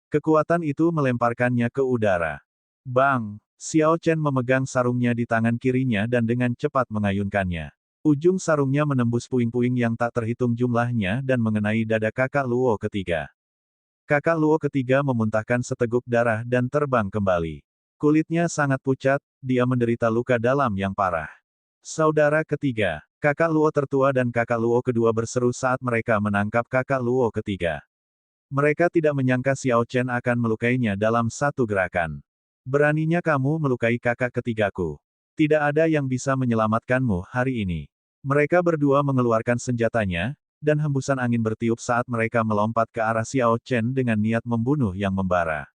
Kekuatan itu melemparkannya ke udara. Bang! Xiao Chen memegang sarungnya di tangan kirinya dan dengan cepat mengayunkannya. Ujung sarungnya menembus puing-puing yang tak terhitung jumlahnya dan mengenai dada kakak Luo ketiga. Kakak Luo ketiga memuntahkan seteguk darah dan terbang kembali. Kulitnya sangat pucat, dia menderita luka dalam yang parah. Saudara ketiga, kakak Luo tertua dan kakak Luo kedua berseru saat mereka menangkap kakak Luo ketiga. Mereka tidak menyangka Xiao Chen akan melukainya dalam satu gerakan. Beraninya kamu melukai kakak ketigaku. Tidak ada yang bisa menyelamatkanmu hari ini. Mereka berdua mengeluarkan senjatanya, dan hembusan angin bertiup saat mereka melompat ke arah Xiao Chen dengan niat membunuh yang membara.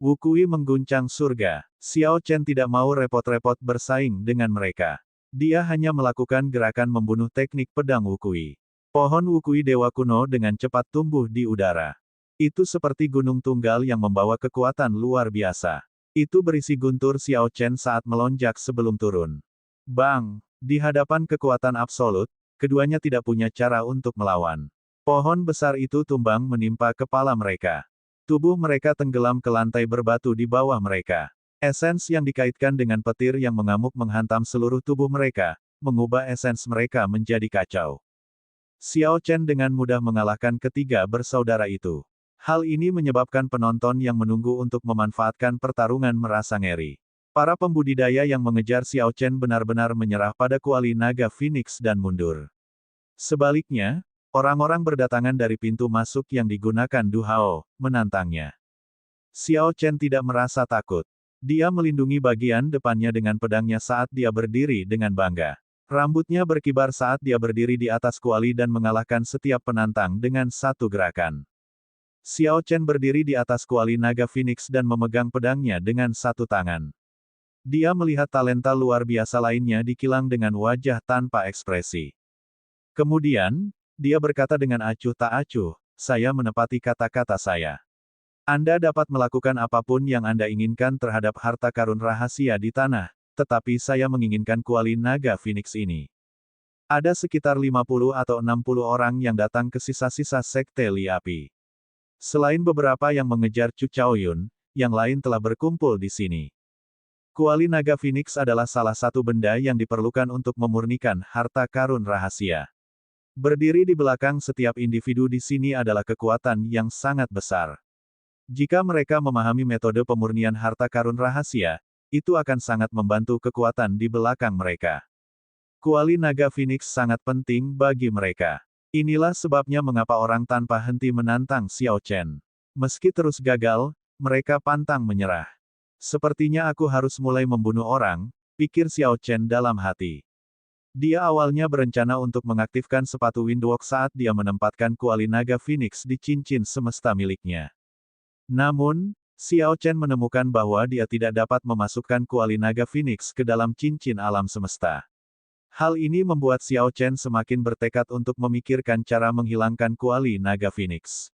Wu Kui mengguncang surga. Xiao Chen tidak mau repot-repot bersaing dengan mereka. Dia hanya melakukan gerakan membunuh teknik pedang Wu Kui. Pohon Wu Kui Dewa Kuno dengan cepat tumbuh di udara. Itu seperti gunung tunggal yang membawa kekuatan luar biasa. Itu berisi guntur Xiao Chen saat melonjak sebelum turun. Bang! Di hadapan kekuatan absolut, keduanya tidak punya cara untuk melawan. Pohon besar itu tumbang menimpa kepala mereka. Tubuh mereka tenggelam ke lantai berbatu di bawah mereka. Esens yang dikaitkan dengan petir yang mengamuk menghantam seluruh tubuh mereka, mengubah esens mereka menjadi kacau. Xiao Chen dengan mudah mengalahkan ketiga bersaudara itu. Hal ini menyebabkan penonton yang menunggu untuk memanfaatkan pertarungan merasa ngeri. Para pembudidaya yang mengejar Xiao Chen benar-benar menyerah pada kuali naga Phoenix dan mundur. Sebaliknya, orang-orang berdatangan dari pintu masuk yang digunakan Du Hao, menantangnya. Xiao Chen tidak merasa takut. Dia melindungi bagian depannya dengan pedangnya saat dia berdiri dengan bangga. Rambutnya berkibar saat dia berdiri di atas kuali dan mengalahkan setiap penantang dengan satu gerakan. Xiao Chen berdiri di atas kuali naga Phoenix dan memegang pedangnya dengan satu tangan. Dia melihat talenta luar biasa lainnya dikilang dengan wajah tanpa ekspresi. Kemudian, dia berkata dengan acuh tak acuh, saya menepati kata-kata saya. Anda dapat melakukan apapun yang Anda inginkan terhadap harta karun rahasia di tanah, tetapi saya menginginkan kuali naga Phoenix ini. Ada sekitar 50 atau 60 orang yang datang ke sisa-sisa sekte Li Api. Selain beberapa yang mengejar Chu Chaoyun, yang lain telah berkumpul di sini. Kuali naga Phoenix adalah salah satu benda yang diperlukan untuk memurnikan harta karun rahasia. Berdiri di belakang setiap individu di sini adalah kekuatan yang sangat besar. Jika mereka memahami metode pemurnian harta karun rahasia, itu akan sangat membantu kekuatan di belakang mereka. Kuali naga Phoenix sangat penting bagi mereka. Inilah sebabnya mengapa orang tanpa henti menantang Xiao Chen. Meski terus gagal, mereka pantang menyerah. Sepertinya aku harus mulai membunuh orang, pikir Xiao Chen dalam hati. Dia awalnya berencana untuk mengaktifkan sepatu Windwalk saat dia menempatkan kuali naga Phoenix di cincin semesta miliknya. Namun, Xiao Chen menemukan bahwa dia tidak dapat memasukkan kuali naga Phoenix ke dalam cincin alam semesta. Hal ini membuat Xiao Chen semakin bertekad untuk memikirkan cara menghilangkan kuali naga Phoenix.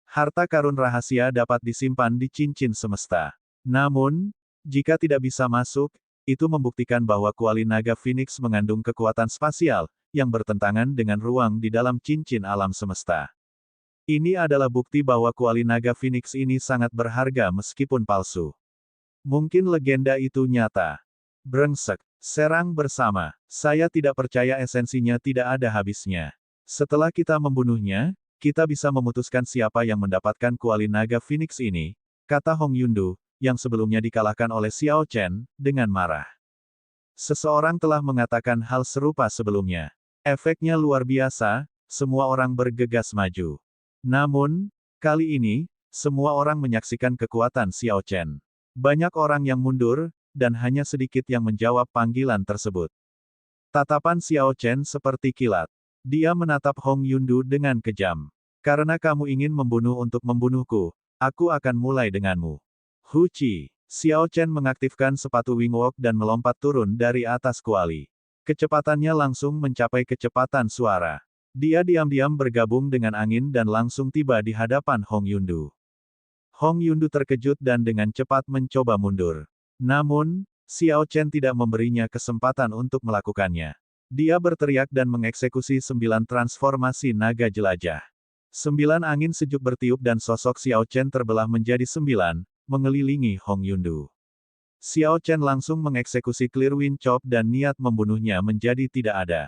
Harta karun rahasia dapat disimpan di cincin semesta. Namun, jika tidak bisa masuk, itu membuktikan bahwa kuali naga Phoenix mengandung kekuatan spasial, yang bertentangan dengan ruang di dalam cincin alam semesta. Ini adalah bukti bahwa kuali naga Phoenix ini sangat berharga meskipun palsu. Mungkin legenda itu nyata. Brengsek. Serang bersama. Saya tidak percaya esensinya tidak ada habisnya. Setelah kita membunuhnya, kita bisa memutuskan siapa yang mendapatkan kuali naga Phoenix ini, kata Hong Yundu, yang sebelumnya dikalahkan oleh Xiao Chen, dengan marah. Seseorang telah mengatakan hal serupa sebelumnya. Efeknya luar biasa, semua orang bergegas maju. Namun, kali ini, semua orang menyaksikan kekuatan Xiao Chen. Banyak orang yang mundur, dan hanya sedikit yang menjawab panggilan tersebut. Tatapan Xiao Chen seperti kilat. Dia menatap Hong Yundu dengan kejam. Karena kamu ingin membunuh untuk membunuhku, aku akan mulai denganmu. Hu Qi. Xiao Chen mengaktifkan sepatu Wingwalk dan melompat turun dari atas kuali. Kecepatannya langsung mencapai kecepatan suara. Dia diam-diam bergabung dengan angin dan langsung tiba di hadapan Hong Yundu. Hong Yundu terkejut dan dengan cepat mencoba mundur. Namun, Xiao Chen tidak memberinya kesempatan untuk melakukannya. Dia berteriak dan mengeksekusi 9 transformasi naga jelajah. 9 angin sejuk bertiup dan sosok Xiao Chen terbelah menjadi 9, mengelilingi Hong Yundu. Xiao Chen langsung mengeksekusi Clear Wind Chop dan niat membunuhnya menjadi tidak ada.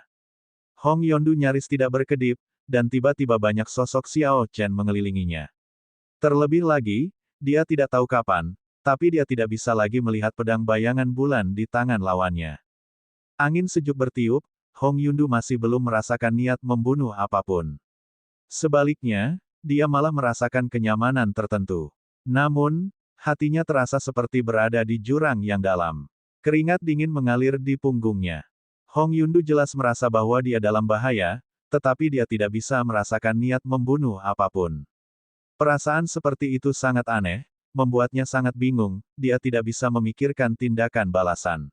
Hong Yundu nyaris tidak berkedip, dan tiba-tiba banyak sosok Xiao Chen mengelilinginya. Terlebih lagi, dia tidak tahu kapan, tapi dia tidak bisa lagi melihat pedang bayangan bulan di tangan lawannya. Angin sejuk bertiup, Hong Yundu masih belum merasakan niat membunuh apapun. Sebaliknya, dia malah merasakan kenyamanan tertentu. Namun, hatinya terasa seperti berada di jurang yang dalam. Keringat dingin mengalir di punggungnya. Hong Yundu jelas merasa bahwa dia dalam bahaya, tetapi dia tidak bisa merasakan niat membunuh apapun. Perasaan seperti itu sangat aneh, membuatnya sangat bingung, dia tidak bisa memikirkan tindakan balasan.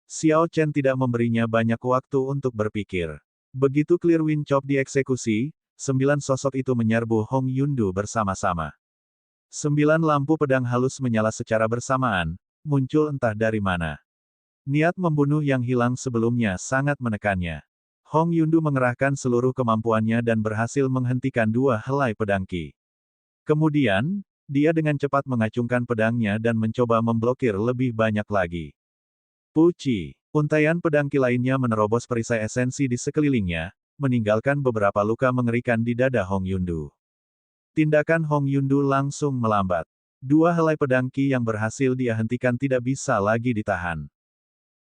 Xiao Chen tidak memberinya banyak waktu untuk berpikir. Begitu Clear Wind Chop dieksekusi, 9 sosok itu menyerbu Hong Yundu bersama-sama. 9 lampu pedang halus menyala secara bersamaan, muncul entah dari mana. Niat membunuh yang hilang sebelumnya sangat menekannya. Hong Yundu mengerahkan seluruh kemampuannya dan berhasil menghentikan 2 helai pedang Qi. Kemudian, dia dengan cepat mengacungkan pedangnya dan mencoba memblokir lebih banyak lagi. Puci, untaian pedang Qi lainnya menerobos perisai esensi di sekelilingnya, meninggalkan beberapa luka mengerikan di dada Hong Yundu. Tindakan Hong Yundu langsung melambat. 2 helai pedang Qi yang berhasil dia hentikan tidak bisa lagi ditahan.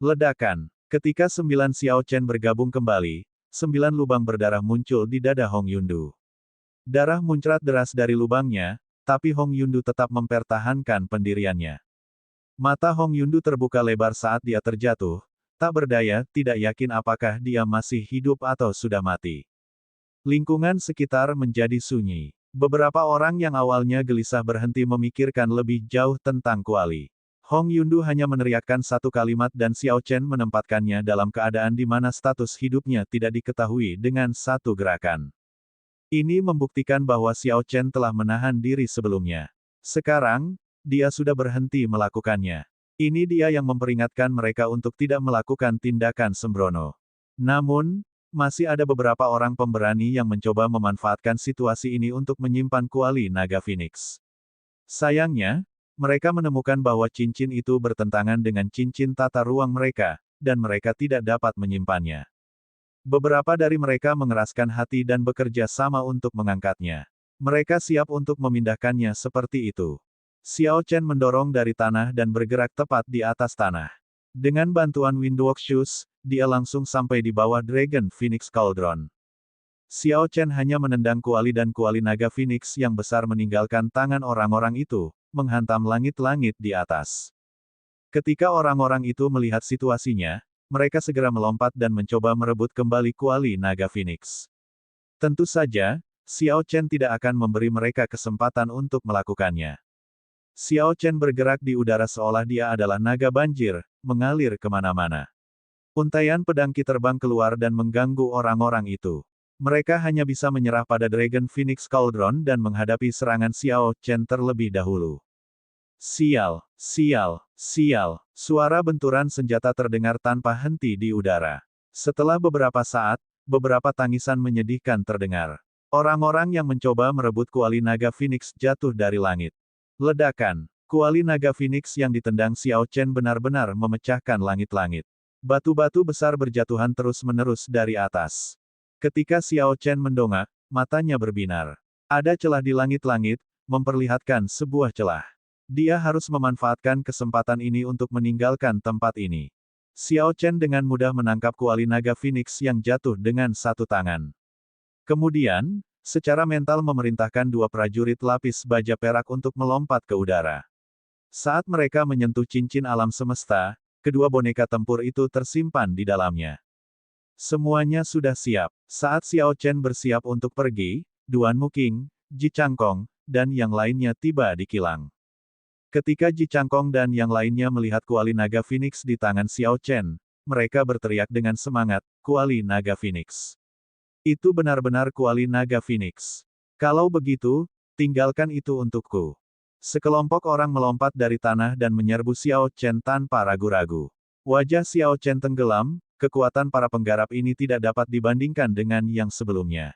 Ledakan. Ketika 9 Xiao Chen bergabung kembali, 9 lubang berdarah muncul di dada Hong Yundu. Darah muncrat deras dari lubangnya, tapi Hong Yundu tetap mempertahankan pendiriannya. Mata Hong Yundu terbuka lebar saat dia terjatuh, tak berdaya, tidak yakin apakah dia masih hidup atau sudah mati. Lingkungan sekitar menjadi sunyi. Beberapa orang yang awalnya gelisah berhenti memikirkan lebih jauh tentang kuali. Hong Yundu hanya meneriakkan satu kalimat dan Xiao Chen menempatkannya dalam keadaan di mana status hidupnya tidak diketahui dengan satu gerakan. Ini membuktikan bahwa Xiao Chen telah menahan diri sebelumnya. Sekarang, dia sudah berhenti melakukannya. Ini dia yang memperingatkan mereka untuk tidak melakukan tindakan sembrono. Namun, masih ada beberapa orang pemberani yang mencoba memanfaatkan situasi ini untuk menyimpan kuali naga Phoenix. Sayangnya, mereka menemukan bahwa cincin itu bertentangan dengan cincin tata ruang mereka, dan mereka tidak dapat menyimpannya. Beberapa dari mereka mengeraskan hati dan bekerja sama untuk mengangkatnya. Mereka siap untuk memindahkannya seperti itu. Xiao Chen mendorong dari tanah dan bergerak tepat di atas tanah. Dengan bantuan Windwalk Shoes, dia langsung sampai di bawah Dragon Phoenix Cauldron. Xiao Chen hanya menendang kuali dan kuali naga Phoenix yang besar meninggalkan tangan orang-orang itu, menghantam langit-langit di atas. Ketika orang-orang itu melihat situasinya, mereka segera melompat dan mencoba merebut kembali kuali naga Phoenix. Tentu saja, Xiao Chen tidak akan memberi mereka kesempatan untuk melakukannya. Xiao Chen bergerak di udara seolah dia adalah naga banjir, mengalir kemana-mana. Untaian pedang Qi terbang keluar dan mengganggu orang-orang itu. Mereka hanya bisa menyerah pada Dragon Phoenix Cauldron dan menghadapi serangan Xiao Chen terlebih dahulu. Sial, sial, sial. Suara benturan senjata terdengar tanpa henti di udara. Setelah beberapa saat, beberapa tangisan menyedihkan terdengar. Orang-orang yang mencoba merebut kuali naga Phoenix jatuh dari langit. Ledakan. Kuali naga Phoenix yang ditendang Xiao Chen benar-benar memecahkan langit-langit. Batu-batu besar berjatuhan terus-menerus dari atas. Ketika Xiao Chen mendongak, matanya berbinar. Ada celah di langit-langit, memperlihatkan sebuah celah. Dia harus memanfaatkan kesempatan ini untuk meninggalkan tempat ini. Xiao Chen dengan mudah menangkap kuali naga Phoenix yang jatuh dengan satu tangan. Kemudian, secara mental memerintahkan 2 prajurit lapis baja perak untuk melompat ke udara. Saat mereka menyentuh cincin alam semesta, kedua boneka tempur itu tersimpan di dalamnya. Semuanya sudah siap. Saat Xiao Chen bersiap untuk pergi, Duan Muking, Ji Changkong, dan yang lainnya tiba di kilang. Ketika Ji Changkong dan yang lainnya melihat kuali naga Phoenix di tangan Xiao Chen, mereka berteriak dengan semangat, "Kuali naga Phoenix! Itu benar-benar kuali naga Phoenix. Kalau begitu, tinggalkan itu untukku." Sekelompok orang melompat dari tanah dan menyerbu Xiao Chen tanpa ragu-ragu. Wajah Xiao Chen tenggelam, kekuatan para penggarap ini tidak dapat dibandingkan dengan yang sebelumnya.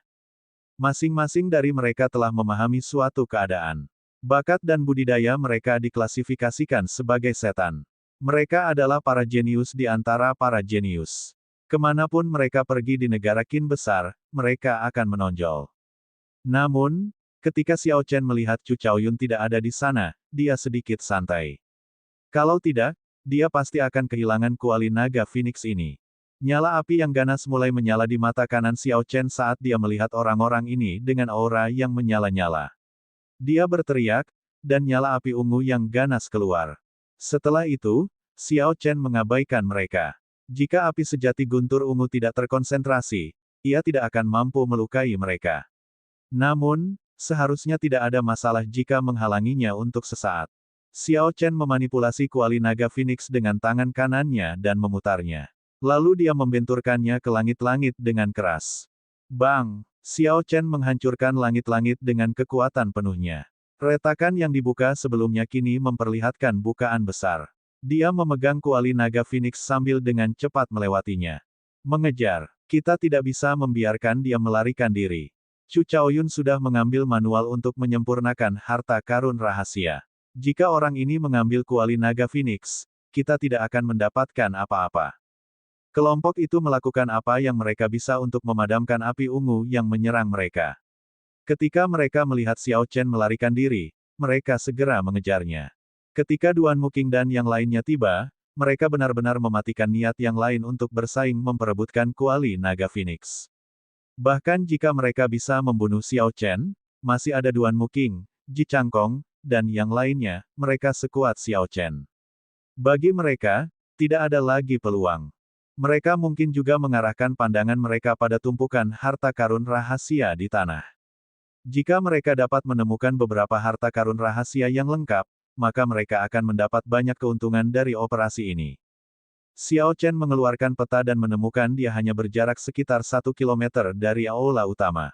Masing-masing dari mereka telah memahami suatu keadaan. Bakat dan budidaya mereka diklasifikasikan sebagai setan. Mereka adalah para jenius di antara para jenius. Kemanapun mereka pergi di negara Qin besar, mereka akan menonjol. Namun, ketika Xiao Chen melihat Chu Chaoyun tidak ada di sana, dia sedikit santai. Kalau tidak, dia pasti akan kehilangan kuali naga Phoenix ini. Nyala api yang ganas mulai menyala di mata kanan Xiao Chen saat dia melihat orang-orang ini dengan aura yang menyala-nyala. Dia berteriak, dan nyala api ungu yang ganas keluar. Setelah itu, Xiao Chen mengabaikan mereka. Jika api sejati guntur ungu tidak terkonsentrasi, ia tidak akan mampu melukai mereka. Namun, seharusnya tidak ada masalah jika menghalanginya untuk sesaat. Xiao Chen memanipulasi kuali naga Phoenix dengan tangan kanannya dan memutarnya. Lalu dia membenturkannya ke langit-langit dengan keras. Bang! Xiao Chen menghancurkan langit-langit dengan kekuatan penuhnya. Retakan yang dibuka sebelumnya kini memperlihatkan bukaan besar. Dia memegang kuali naga Phoenix sambil dengan cepat melewatinya. Mengejar. Kita tidak bisa membiarkan dia melarikan diri. Chu Chaoyun sudah mengambil manual untuk menyempurnakan harta karun rahasia. Jika orang ini mengambil kuali naga Phoenix, kita tidak akan mendapatkan apa-apa. Kelompok itu melakukan apa yang mereka bisa untuk memadamkan api ungu yang menyerang mereka. Ketika mereka melihat Xiao Chen melarikan diri, mereka segera mengejarnya. Ketika Duan Muking dan yang lainnya tiba, mereka benar-benar mematikan niat yang lain untuk bersaing memperebutkan kuali naga Phoenix. Bahkan jika mereka bisa membunuh Xiao Chen, masih ada Duan Muking, Ji Changkong, dan yang lainnya, mereka sekuat Xiao Chen. Bagi mereka, tidak ada lagi peluang. Mereka mungkin juga mengarahkan pandangan mereka pada tumpukan harta karun rahasia di tanah. Jika mereka dapat menemukan beberapa harta karun rahasia yang lengkap, maka mereka akan mendapat banyak keuntungan dari operasi ini. Xiao Chen mengeluarkan peta dan menemukan dia hanya berjarak sekitar 1 kilometer dari aula utama.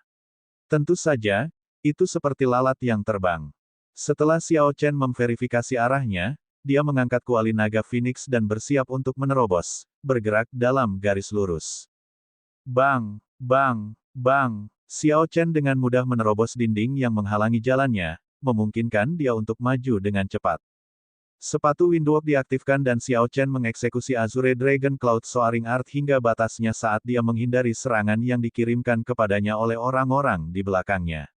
Tentu saja, itu seperti lalat yang terbang. Setelah Xiao Chen memverifikasi arahnya, dia mengangkat kuali naga Phoenix dan bersiap untuk menerobos, bergerak dalam garis lurus. Bang! Bang! Bang! Xiao Chen dengan mudah menerobos dinding yang menghalangi jalannya, memungkinkan dia untuk maju dengan cepat. Sepatu Windwalk diaktifkan dan Xiao Chen mengeksekusi Azure Dragon Cloud Soaring Art hingga batasnya saat dia menghindari serangan yang dikirimkan kepadanya oleh orang-orang di belakangnya.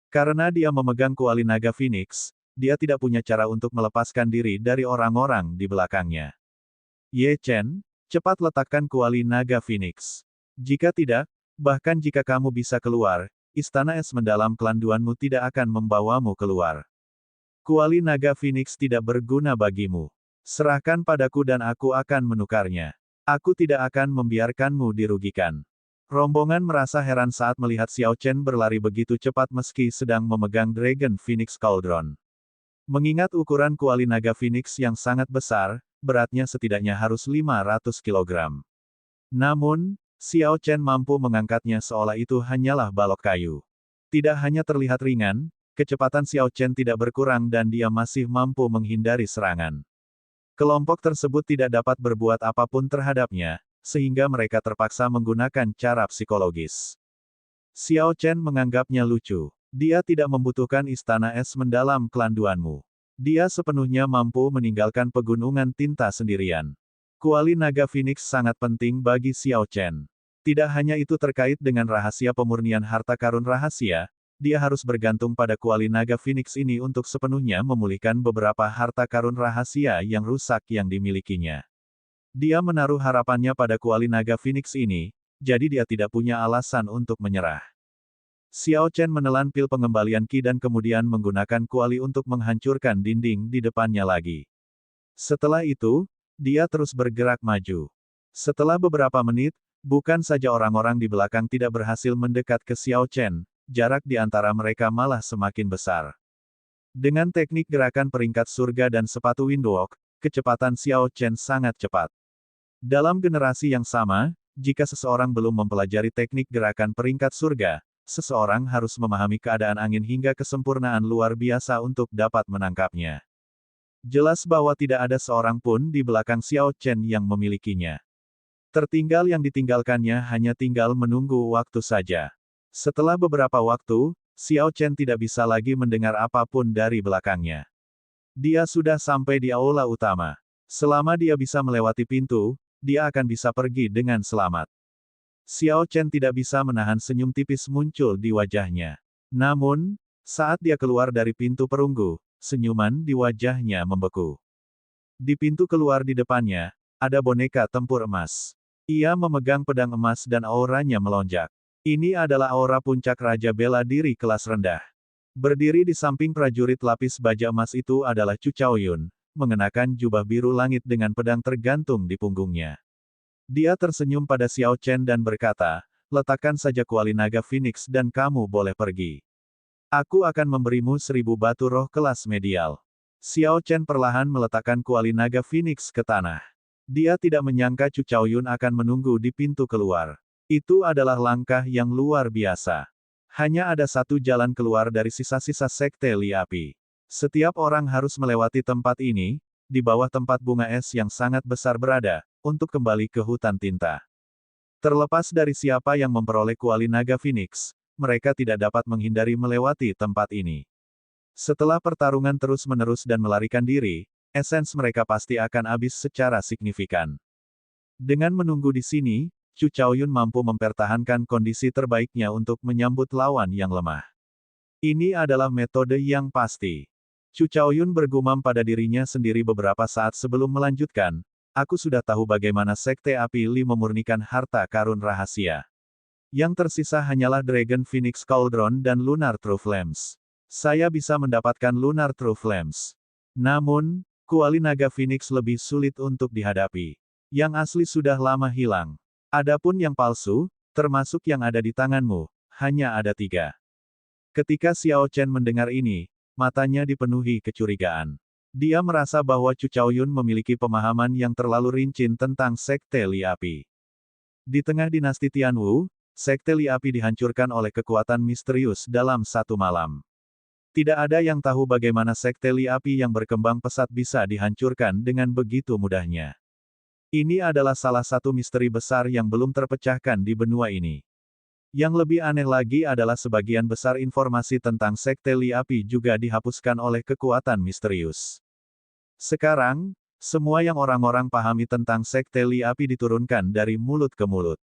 Karena dia memegang kuali naga Phoenix, dia tidak punya cara untuk melepaskan diri dari orang-orang di belakangnya. Ye Chen, cepat letakkan kuali naga Phoenix. Jika tidak, bahkan jika kamu bisa keluar, istana es mendalam klan Duanmu tidak akan membawamu keluar. Kuali naga Phoenix tidak berguna bagimu. Serahkan padaku dan aku akan menukarnya. Aku tidak akan membiarkanmu dirugikan. Rombongan merasa heran saat melihat Xiao Chen berlari begitu cepat meski sedang memegang Dragon Phoenix Cauldron. Mengingat ukuran kuali naga Phoenix yang sangat besar, beratnya setidaknya harus 500 kg. Namun, Xiao Chen mampu mengangkatnya seolah itu hanyalah balok kayu. Tidak hanya terlihat ringan, kecepatan Xiao Chen tidak berkurang dan dia masih mampu menghindari serangan. Kelompok tersebut tidak dapat berbuat apapun terhadapnya, sehingga mereka terpaksa menggunakan cara psikologis. Xiao Chen menganggapnya lucu. Dia tidak membutuhkan istana es mendalam klan Duanmu. Dia sepenuhnya mampu meninggalkan pegunungan tinta sendirian. Kuali naga Phoenix sangat penting bagi Xiao Chen. Tidak hanya itu terkait dengan rahasia pemurnian harta karun rahasia, dia harus bergantung pada kuali naga Phoenix ini untuk sepenuhnya memulihkan beberapa harta karun rahasia yang rusak yang dimilikinya. Dia menaruh harapannya pada kuali naga Phoenix ini, jadi dia tidak punya alasan untuk menyerah. Xiao Chen menelan pil pengembalian Qi dan kemudian menggunakan kuali untuk menghancurkan dinding di depannya lagi. Setelah itu, dia terus bergerak maju. Setelah beberapa menit, bukan saja orang-orang di belakang tidak berhasil mendekat ke Xiao Chen, jarak di antara mereka malah semakin besar. Dengan teknik gerakan peringkat surga dan sepatu Windwalk, kecepatan Xiao Chen sangat cepat. Dalam generasi yang sama, jika seseorang belum mempelajari teknik gerakan peringkat surga, seseorang harus memahami keadaan angin hingga kesempurnaan luar biasa untuk dapat menangkapnya. Jelas bahwa tidak ada seorang pun di belakang Xiao Chen yang memilikinya. Tertinggal yang ditinggalkannya hanya tinggal menunggu waktu saja. Setelah beberapa waktu, Xiao Chen tidak bisa lagi mendengar apapun dari belakangnya. Dia sudah sampai di aula utama. Selama dia bisa melewati pintu, dia akan bisa pergi dengan selamat. Xiao Chen tidak bisa menahan senyum tipis muncul di wajahnya. Namun, saat dia keluar dari pintu perunggu, senyuman di wajahnya membeku. Di pintu keluar di depannya, ada boneka tempur emas. Ia memegang pedang emas dan auranya melonjak. Ini adalah aura puncak Raja Bela Diri kelas rendah. Berdiri di samping prajurit lapis baja emas itu adalah Chu Chaoyun, mengenakan jubah biru langit dengan pedang tergantung di punggungnya. Dia tersenyum pada Xiao Chen dan berkata, letakkan saja kuali naga Phoenix dan kamu boleh pergi. Aku akan memberimu 1000 batu roh kelas medial. Xiao Chen perlahan meletakkan kuali naga Phoenix ke tanah. Dia tidak menyangka Chu Chaoyun akan menunggu di pintu keluar. Itu adalah langkah yang luar biasa. Hanya ada satu jalan keluar dari sisa-sisa sekte Li Api. Setiap orang harus melewati tempat ini, di bawah tempat bunga es yang sangat besar berada, untuk kembali ke hutan tinta. Terlepas dari siapa yang memperoleh kuali naga Phoenix, mereka tidak dapat menghindari melewati tempat ini. Setelah pertarungan terus-menerus dan melarikan diri, esens mereka pasti akan habis secara signifikan. Dengan menunggu di sini, Chu Chaoyun mampu mempertahankan kondisi terbaiknya untuk menyambut lawan yang lemah. Ini adalah metode yang pasti. Chu Chaoyun bergumam pada dirinya sendiri beberapa saat sebelum melanjutkan, aku sudah tahu bagaimana Sekte Api Li memurnikan harta karun rahasia. Yang tersisa hanyalah Dragon Phoenix Cauldron dan Lunar True Flames. Saya bisa mendapatkan Lunar True Flames. Namun, kuali naga Phoenix lebih sulit untuk dihadapi. Yang asli sudah lama hilang. Adapun yang palsu, termasuk yang ada di tanganmu, hanya ada 3. Ketika Xiao Chen mendengar ini, matanya dipenuhi kecurigaan. Dia merasa bahwa Chu Chaoyun memiliki pemahaman yang terlalu rinci tentang Sekte Li Api. Di tengah dinasti Tianwu, Sekte Li Api dihancurkan oleh kekuatan misterius dalam satu malam. Tidak ada yang tahu bagaimana Sekte Li Api yang berkembang pesat bisa dihancurkan dengan begitu mudahnya. Ini adalah salah satu misteri besar yang belum terpecahkan di benua ini. Yang lebih aneh lagi adalah sebagian besar informasi tentang Sekte Li Api juga dihapuskan oleh kekuatan misterius. Sekarang, semua yang orang-orang pahami tentang Sekte Li Api diturunkan dari mulut ke mulut.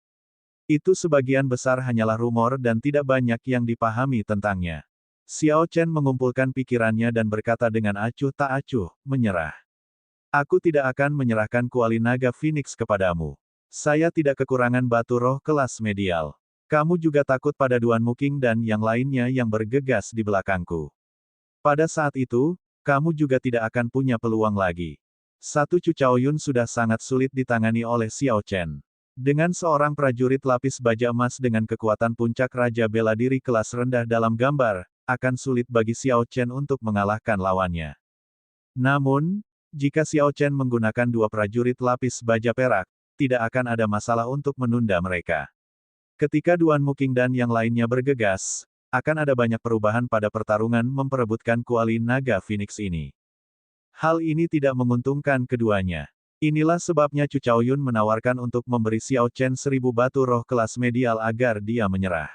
Itu sebagian besar hanyalah rumor dan tidak banyak yang dipahami tentangnya. Xiao Chen mengumpulkan pikirannya dan berkata dengan acuh tak acuh, menyerah. Aku tidak akan menyerahkan kuali naga Phoenix kepadamu. Saya tidak kekurangan batu roh kelas medial. Kamu juga takut pada Duan Muking dan yang lainnya yang bergegas di belakangku. Pada saat itu, kamu juga tidak akan punya peluang lagi. Satu Chu Chaoyun sudah sangat sulit ditangani oleh Xiao Chen. Dengan seorang prajurit lapis baja emas dengan kekuatan puncak Raja Bela Diri kelas rendah dalam gambar, akan sulit bagi Xiao Chen untuk mengalahkan lawannya. Namun, jika Xiao Chen menggunakan 2 prajurit lapis baja perak, tidak akan ada masalah untuk menunda mereka. Ketika Duan Muking dan yang lainnya bergegas, akan ada banyak perubahan pada pertarungan memperebutkan kuali naga Phoenix ini. Hal ini tidak menguntungkan keduanya. Inilah sebabnya Chu Chaoyun menawarkan untuk memberi Xiao Chen 1000 batu roh kelas medial agar dia menyerah.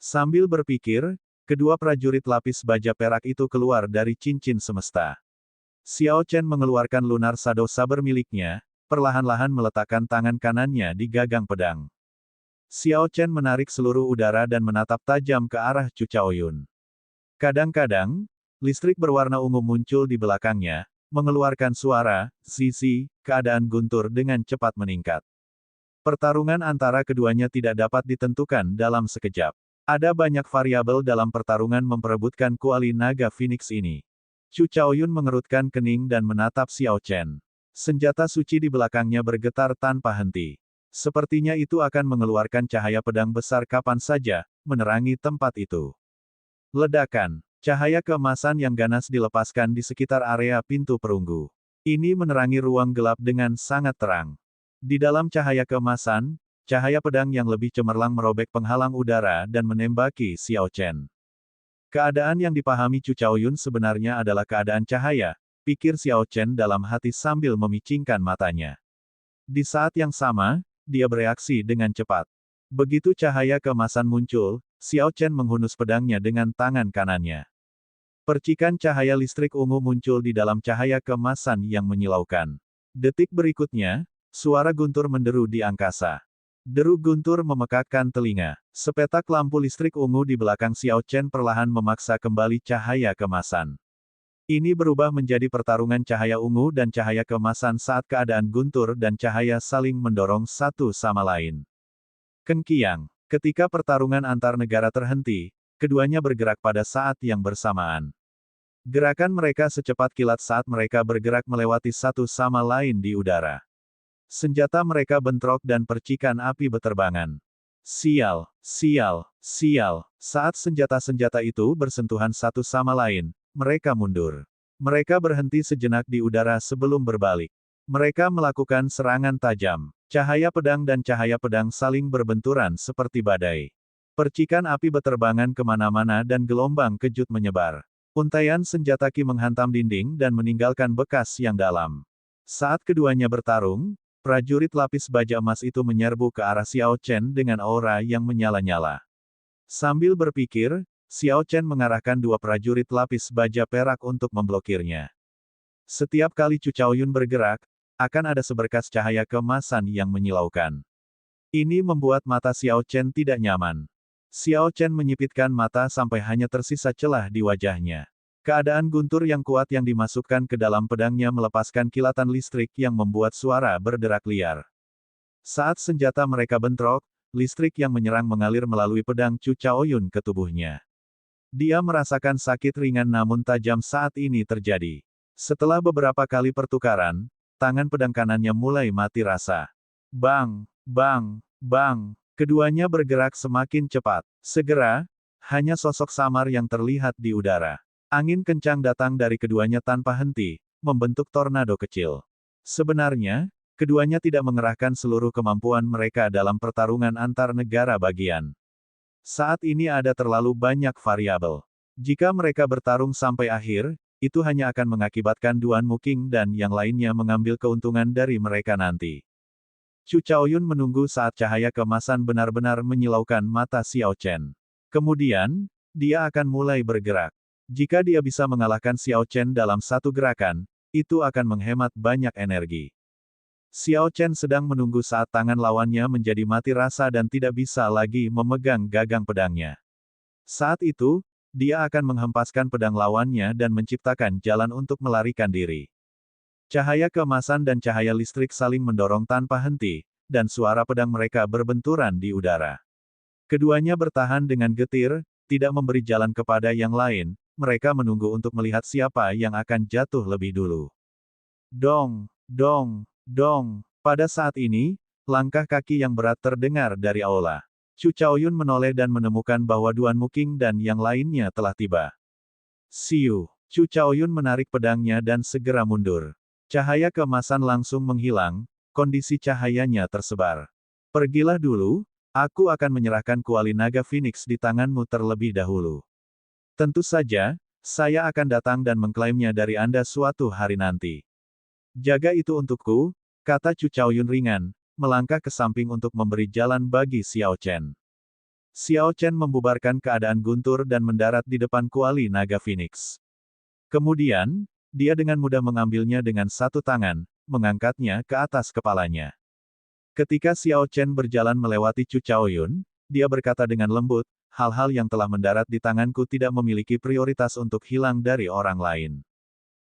Sambil berpikir, kedua prajurit lapis baja perak itu keluar dari cincin semesta. Xiao Chen mengeluarkan Lunar Shadow Saber miliknya, perlahan-lahan meletakkan tangan kanannya di gagang pedang. Xiao Chen menarik seluruh udara dan menatap tajam ke arah Chu Chaoyun. Kadang-kadang, listrik berwarna ungu muncul di belakangnya, mengeluarkan suara, "Sisi," keadaan guntur dengan cepat meningkat. Pertarungan antara keduanya tidak dapat ditentukan dalam sekejap. Ada banyak variabel dalam pertarungan memperebutkan kuali naga Phoenix ini. Chu Chaoyun mengerutkan kening dan menatap Xiao Chen. Senjata suci di belakangnya bergetar tanpa henti. Sepertinya itu akan mengeluarkan cahaya pedang besar kapan saja, menerangi tempat itu. Ledakan. Cahaya keemasan yang ganas dilepaskan di sekitar area pintu perunggu. Ini menerangi ruang gelap dengan sangat terang. Di dalam cahaya keemasan, cahaya pedang yang lebih cemerlang merobek penghalang udara dan menembaki Xiao Chen. Keadaan yang dipahami Chu Chaoyun sebenarnya adalah keadaan cahaya, pikir Xiao Chen dalam hati sambil memicingkan matanya. Di saat yang sama, dia bereaksi dengan cepat. Begitu cahaya keemasan muncul, Xiao Chen menghunus pedangnya dengan tangan kanannya. Percikan cahaya listrik ungu muncul di dalam cahaya keemasan yang menyilaukan. Detik berikutnya, suara guntur menderu di angkasa. Deru guntur memekakkan telinga. Sepetak lampu listrik ungu di belakang Xiao Chen perlahan memaksa kembali cahaya keemasan. Ini berubah menjadi pertarungan cahaya ungu dan cahaya keemasan saat keadaan guntur dan cahaya saling mendorong satu sama lain. Kengkiang. Ketika pertarungan antar negara terhenti, keduanya bergerak pada saat yang bersamaan. Gerakan mereka secepat kilat saat mereka bergerak melewati satu sama lain di udara. Senjata mereka bentrok dan percikan api beterbangan. Sial, sial, sial. Saat senjata-senjata itu bersentuhan satu sama lain, mereka mundur. Mereka berhenti sejenak di udara sebelum berbalik. Mereka melakukan serangan tajam. Cahaya pedang dan cahaya pedang saling berbenturan seperti badai. Percikan api beterbangan kemana-mana dan gelombang kejut menyebar. Untaian senjata Qi menghantam dinding dan meninggalkan bekas yang dalam. Saat keduanya bertarung, prajurit lapis baja emas itu menyerbu ke arah Xiao Chen dengan aura yang menyala-nyala. Sambil berpikir, Xiao Chen mengarahkan dua prajurit lapis baja perak untuk memblokirnya. Setiap kali Chu Chaoyun bergerak, akan ada seberkas cahaya keemasan yang menyilaukan. Ini membuat mata Xiao Chen tidak nyaman. Xiao Chen menyipitkan mata sampai hanya tersisa celah di wajahnya. Keadaan guntur yang kuat yang dimasukkan ke dalam pedangnya melepaskan kilatan listrik yang membuat suara berderak liar. Saat senjata mereka bentrok, listrik yang menyerang mengalir melalui pedang Chu Chaoyun ke tubuhnya. Dia merasakan sakit ringan namun tajam saat ini terjadi. Setelah beberapa kali pertukaran, tangan pedang kanannya mulai mati rasa. Bang, bang, bang. Keduanya bergerak semakin cepat. Segera, hanya sosok samar yang terlihat di udara. Angin kencang datang dari keduanya tanpa henti, membentuk tornado kecil. Sebenarnya, keduanya tidak mengerahkan seluruh kemampuan mereka dalam pertarungan antar negara bagian. Saat ini ada terlalu banyak variabel. Jika mereka bertarung sampai akhir, itu hanya akan mengakibatkan Duan Muking dan yang lainnya mengambil keuntungan dari mereka nanti. Chu Chaoyun menunggu saat cahaya keemasan benar-benar menyilaukan mata Xiao Chen. Kemudian, dia akan mulai bergerak. Jika dia bisa mengalahkan Xiao Chen dalam satu gerakan, itu akan menghemat banyak energi. Xiao Chen sedang menunggu saat tangan lawannya menjadi mati rasa dan tidak bisa lagi memegang gagang pedangnya. Saat itu, dia akan menghempaskan pedang lawannya dan menciptakan jalan untuk melarikan diri. Cahaya keemasan dan cahaya listrik saling mendorong tanpa henti, dan suara pedang mereka berbenturan di udara. Keduanya bertahan dengan getir, tidak memberi jalan kepada yang lain, mereka menunggu untuk melihat siapa yang akan jatuh lebih dulu. Dong, dong, dong. Pada saat ini, langkah kaki yang berat terdengar dari aula. Chu Chaoyun menoleh dan menemukan bahwa Duan Muking dan yang lainnya telah tiba. Siu. Chu Chaoyun menarik pedangnya dan segera mundur. Cahaya keemasan langsung menghilang, kondisi cahayanya tersebar. Pergilah dulu, aku akan menyerahkan kuali naga Phoenix di tanganmu terlebih dahulu. Tentu saja, saya akan datang dan mengklaimnya dari Anda suatu hari nanti. Jaga itu untukku, kata Chu Chaoyun ringan, melangkah ke samping untuk memberi jalan bagi Xiao Chen. Xiao Chen membubarkan keadaan guntur dan mendarat di depan kuali naga Phoenix. Kemudian, dia dengan mudah mengambilnya dengan satu tangan, mengangkatnya ke atas kepalanya. Ketika Xiao Chen berjalan melewati Chu Chaoyun, dia berkata dengan lembut, hal-hal yang telah mendarat di tanganku tidak memiliki prioritas untuk hilang dari orang lain.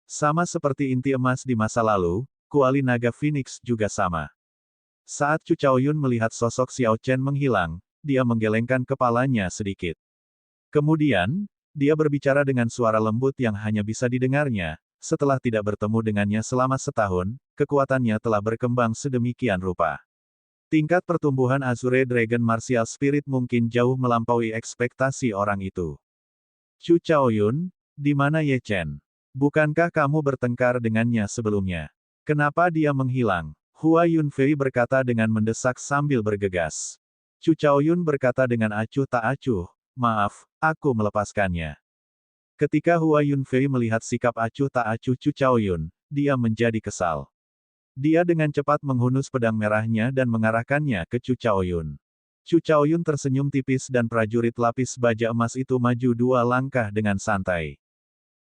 Sama seperti inti emas di masa lalu, kuali naga Phoenix juga sama. Saat Chu Chaoyun melihat sosok Xiao Chen menghilang, dia menggelengkan kepalanya sedikit. Kemudian, dia berbicara dengan suara lembut yang hanya bisa didengarnya, setelah tidak bertemu dengannya selama setahun, kekuatannya telah berkembang sedemikian rupa. Tingkat pertumbuhan Azure Dragon Martial Spirit mungkin jauh melampaui ekspektasi orang itu. Chu Chaoyun, di mana Ye Chen? Bukankah kamu bertengkar dengannya sebelumnya? Kenapa dia menghilang? Hua Yunfei berkata dengan mendesak sambil bergegas. Chu Chaoyun berkata dengan acuh tak acuh, maaf, aku melepaskannya. Ketika Hua Yunfei melihat sikap acuh tak acuh Chu Chaoyun, dia menjadi kesal. Dia dengan cepat menghunus pedang merahnya dan mengarahkannya ke Chu Chaoyun. Chu Chaoyun tersenyum tipis dan prajurit lapis baja emas itu maju 2 langkah dengan santai.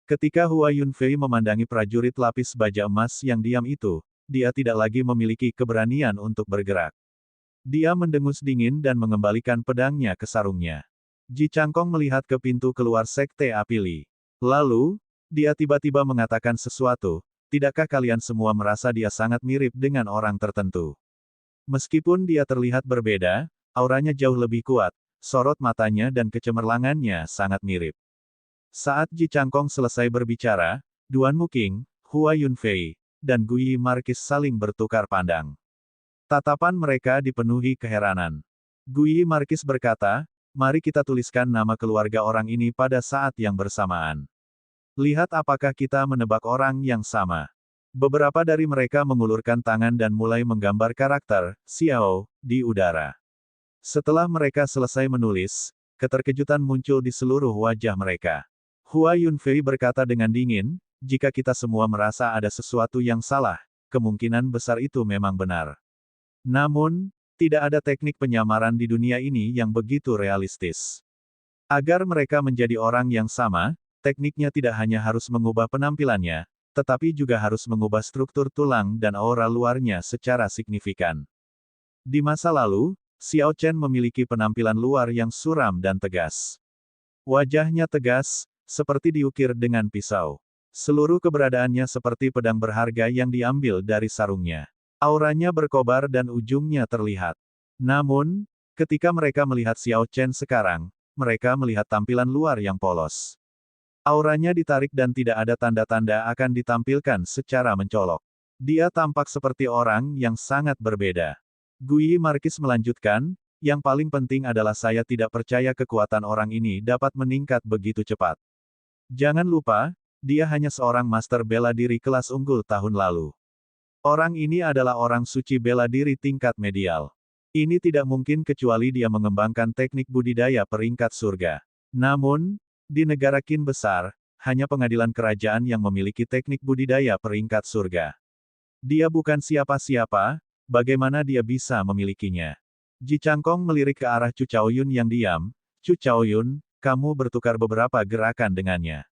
Ketika Hua Yunfei memandangi prajurit lapis baja emas yang diam itu, dia tidak lagi memiliki keberanian untuk bergerak. Dia mendengus dingin dan mengembalikan pedangnya ke sarungnya. Ji Changkong melihat ke pintu keluar Sekte Api Li. Lalu, dia tiba-tiba mengatakan sesuatu, tidakkah kalian semua merasa dia sangat mirip dengan orang tertentu? Meskipun dia terlihat berbeda, auranya jauh lebih kuat, sorot matanya dan kecemerlangannya sangat mirip. Saat Ji Changkong selesai berbicara, Duan Muking, Hua Yunfei, dan Guyi Markis saling bertukar pandang. Tatapan mereka dipenuhi keheranan. Guyi Markis berkata, mari kita tuliskan nama keluarga orang ini pada saat yang bersamaan. Lihat apakah kita menebak orang yang sama. Beberapa dari mereka mengulurkan tangan dan mulai menggambar karakter, Xiao, di udara. Setelah mereka selesai menulis, keterkejutan muncul di seluruh wajah mereka. Hua Yunfei berkata dengan dingin, jika kita semua merasa ada sesuatu yang salah, kemungkinan besar itu memang benar. Namun, tidak ada teknik penyamaran di dunia ini yang begitu realistis. Agar mereka menjadi orang yang sama, tekniknya tidak hanya harus mengubah penampilannya, tetapi juga harus mengubah struktur tulang dan aura luarnya secara signifikan. Di masa lalu, Xiao Chen memiliki penampilan luar yang suram dan tegas. Wajahnya tegas, seperti diukir dengan pisau. Seluruh keberadaannya seperti pedang berharga yang diambil dari sarungnya. Auranya berkobar dan ujungnya terlihat. Namun, ketika mereka melihat Xiao Chen sekarang, mereka melihat tampilan luar yang polos. Auranya ditarik dan tidak ada tanda-tanda akan ditampilkan secara mencolok. Dia tampak seperti orang yang sangat berbeda. Guyi Markis melanjutkan, yang paling penting adalah saya tidak percaya kekuatan orang ini dapat meningkat begitu cepat. Jangan lupa, dia hanya seorang master bela diri kelas unggul tahun lalu. Orang ini adalah orang suci bela diri tingkat medial. Ini tidak mungkin kecuali dia mengembangkan teknik budidaya peringkat surga. Namun, di negara Qin besar, hanya pengadilan kerajaan yang memiliki teknik budidaya peringkat surga. Dia bukan siapa-siapa, bagaimana dia bisa memilikinya? Ji Changkong melirik ke arah Chu Chaoyun yang diam. Chu Chaoyun, kamu bertukar beberapa gerakan dengannya.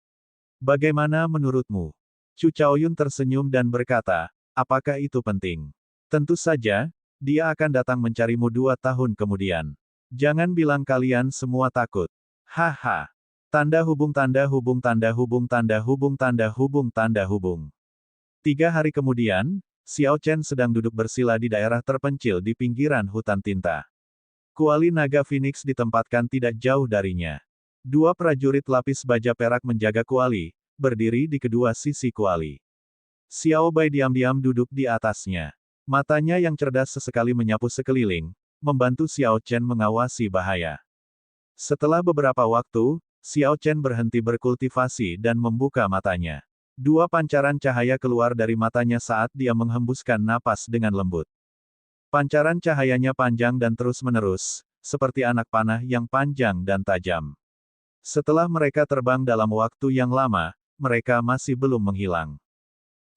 Bagaimana menurutmu? Chu Chaoyun tersenyum dan berkata, apakah itu penting? Tentu saja, dia akan datang mencarimu 2 tahun kemudian. Jangan bilang kalian semua takut. Haha. Tanda hubung tanda hubung tanda hubung tanda hubung tanda hubung tanda hubung. 3 hari kemudian, Xiao Chen sedang duduk bersila di daerah terpencil di pinggiran hutan tinta. Kuali naga Phoenix ditempatkan tidak jauh darinya. 2 prajurit lapis baja perak menjaga kuali, berdiri di kedua sisi kuali. Xiao Bai diam-diam duduk di atasnya. Matanya yang cerdas sesekali menyapu sekeliling, membantu Xiao Chen mengawasi bahaya. Setelah beberapa waktu, Xiao Chen berhenti berkultivasi dan membuka matanya. 2 pancaran cahaya keluar dari matanya saat dia menghembuskan napas dengan lembut. Pancaran cahayanya panjang dan terus-menerus, seperti anak panah yang panjang dan tajam. Setelah mereka terbang dalam waktu yang lama, mereka masih belum menghilang.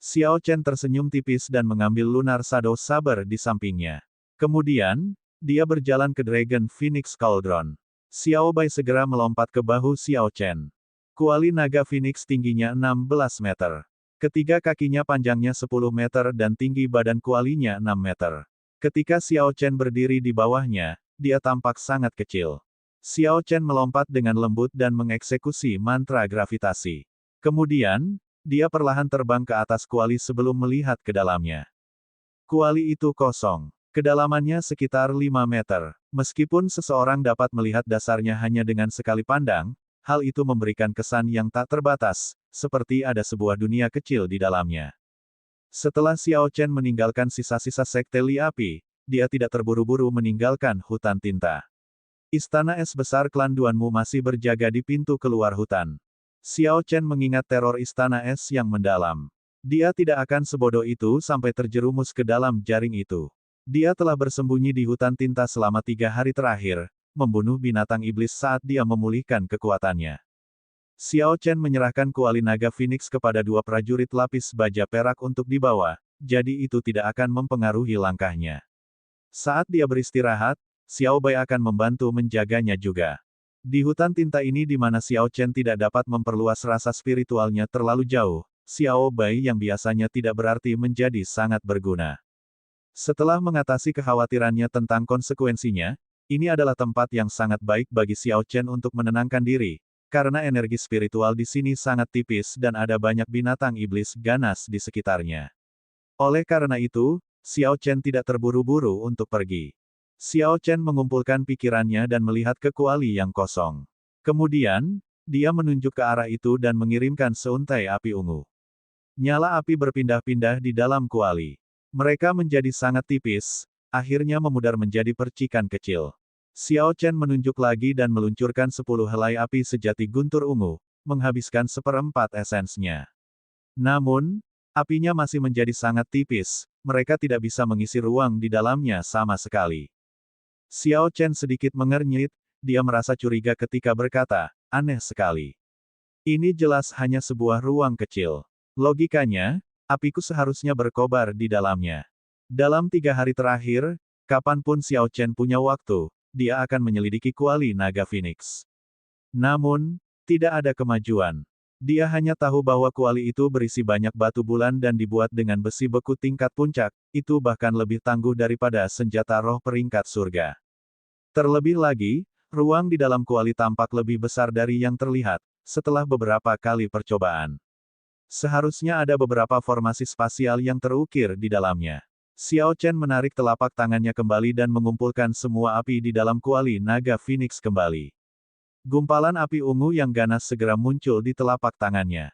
Xiao Chen tersenyum tipis dan mengambil Lunar Shadow Saber di sampingnya. Kemudian, dia berjalan ke Dragon Phoenix Cauldron. Xiao Bai segera melompat ke bahu Xiao Chen. Kuali naga Phoenix tingginya 16 meter. Ketiga kakinya panjangnya 10 meter dan tinggi badan kualinya 6 meter. Ketika Xiao Chen berdiri di bawahnya, dia tampak sangat kecil. Xiao Chen melompat dengan lembut dan mengeksekusi mantra gravitasi. Kemudian, dia perlahan terbang ke atas kuali sebelum melihat ke dalamnya. Kuali itu kosong. Kedalamannya sekitar 5 meter. Meskipun seseorang dapat melihat dasarnya hanya dengan sekali pandang, hal itu memberikan kesan yang tak terbatas, seperti ada sebuah dunia kecil di dalamnya. Setelah Xiao Chen meninggalkan sisa-sisa Sekte Li Api, dia tidak terburu-buru meninggalkan hutan tinta. Istana es besar klan Duanmu masih berjaga di pintu keluar hutan. Xiao Chen mengingat teror istana es yang mendalam. Dia tidak akan sebodoh itu sampai terjerumus ke dalam jaring itu. Dia telah bersembunyi di hutan tinta selama 3 hari terakhir, membunuh binatang iblis saat dia memulihkan kekuatannya. Xiao Chen menyerahkan kuali naga Phoenix kepada 2 prajurit lapis baja perak untuk dibawa, jadi itu tidak akan mempengaruhi langkahnya. Saat dia beristirahat, Xiao Bai akan membantu menjaganya juga. Di hutan tinta ini di mana Xiao Chen tidak dapat memperluas rasa spiritualnya terlalu jauh, Xiao Bai yang biasanya tidak berarti menjadi sangat berguna. Setelah mengatasi kekhawatirannya tentang konsekuensinya, ini adalah tempat yang sangat baik bagi Xiao Chen untuk menenangkan diri, karena energi spiritual di sini sangat tipis dan ada banyak binatang iblis ganas di sekitarnya. Oleh karena itu, Xiao Chen tidak terburu-buru untuk pergi. Xiao Chen mengumpulkan pikirannya dan melihat ke kuali yang kosong. Kemudian, dia menunjuk ke arah itu dan mengirimkan seuntai api ungu. Nyala api berpindah-pindah di dalam kuali. Mereka menjadi sangat tipis, akhirnya memudar menjadi percikan kecil. Xiao Chen menunjuk lagi dan meluncurkan 10 helai api sejati guntur ungu, menghabiskan seperempat esensnya. Namun, apinya masih menjadi sangat tipis, mereka tidak bisa mengisi ruang di dalamnya sama sekali. Xiao Chen sedikit mengernyit, dia merasa curiga ketika berkata, aneh sekali. Ini jelas hanya sebuah ruang kecil. Logikanya, apiku seharusnya berkobar di dalamnya. Dalam 3 hari terakhir, kapanpun Xiao Chen punya waktu, dia akan menyelidiki kuali naga Phoenix. Namun, tidak ada kemajuan. Dia hanya tahu bahwa kuali itu berisi banyak batu bulan dan dibuat dengan besi beku tingkat puncak, itu bahkan lebih tangguh daripada senjata roh peringkat surga. Terlebih lagi, ruang di dalam kuali tampak lebih besar dari yang terlihat, setelah beberapa kali percobaan. Seharusnya ada beberapa formasi spasial yang terukir di dalamnya. Xiao Chen menarik telapak tangannya kembali dan mengumpulkan semua api di dalam kuali naga Phoenix kembali. Gumpalan api ungu yang ganas segera muncul di telapak tangannya.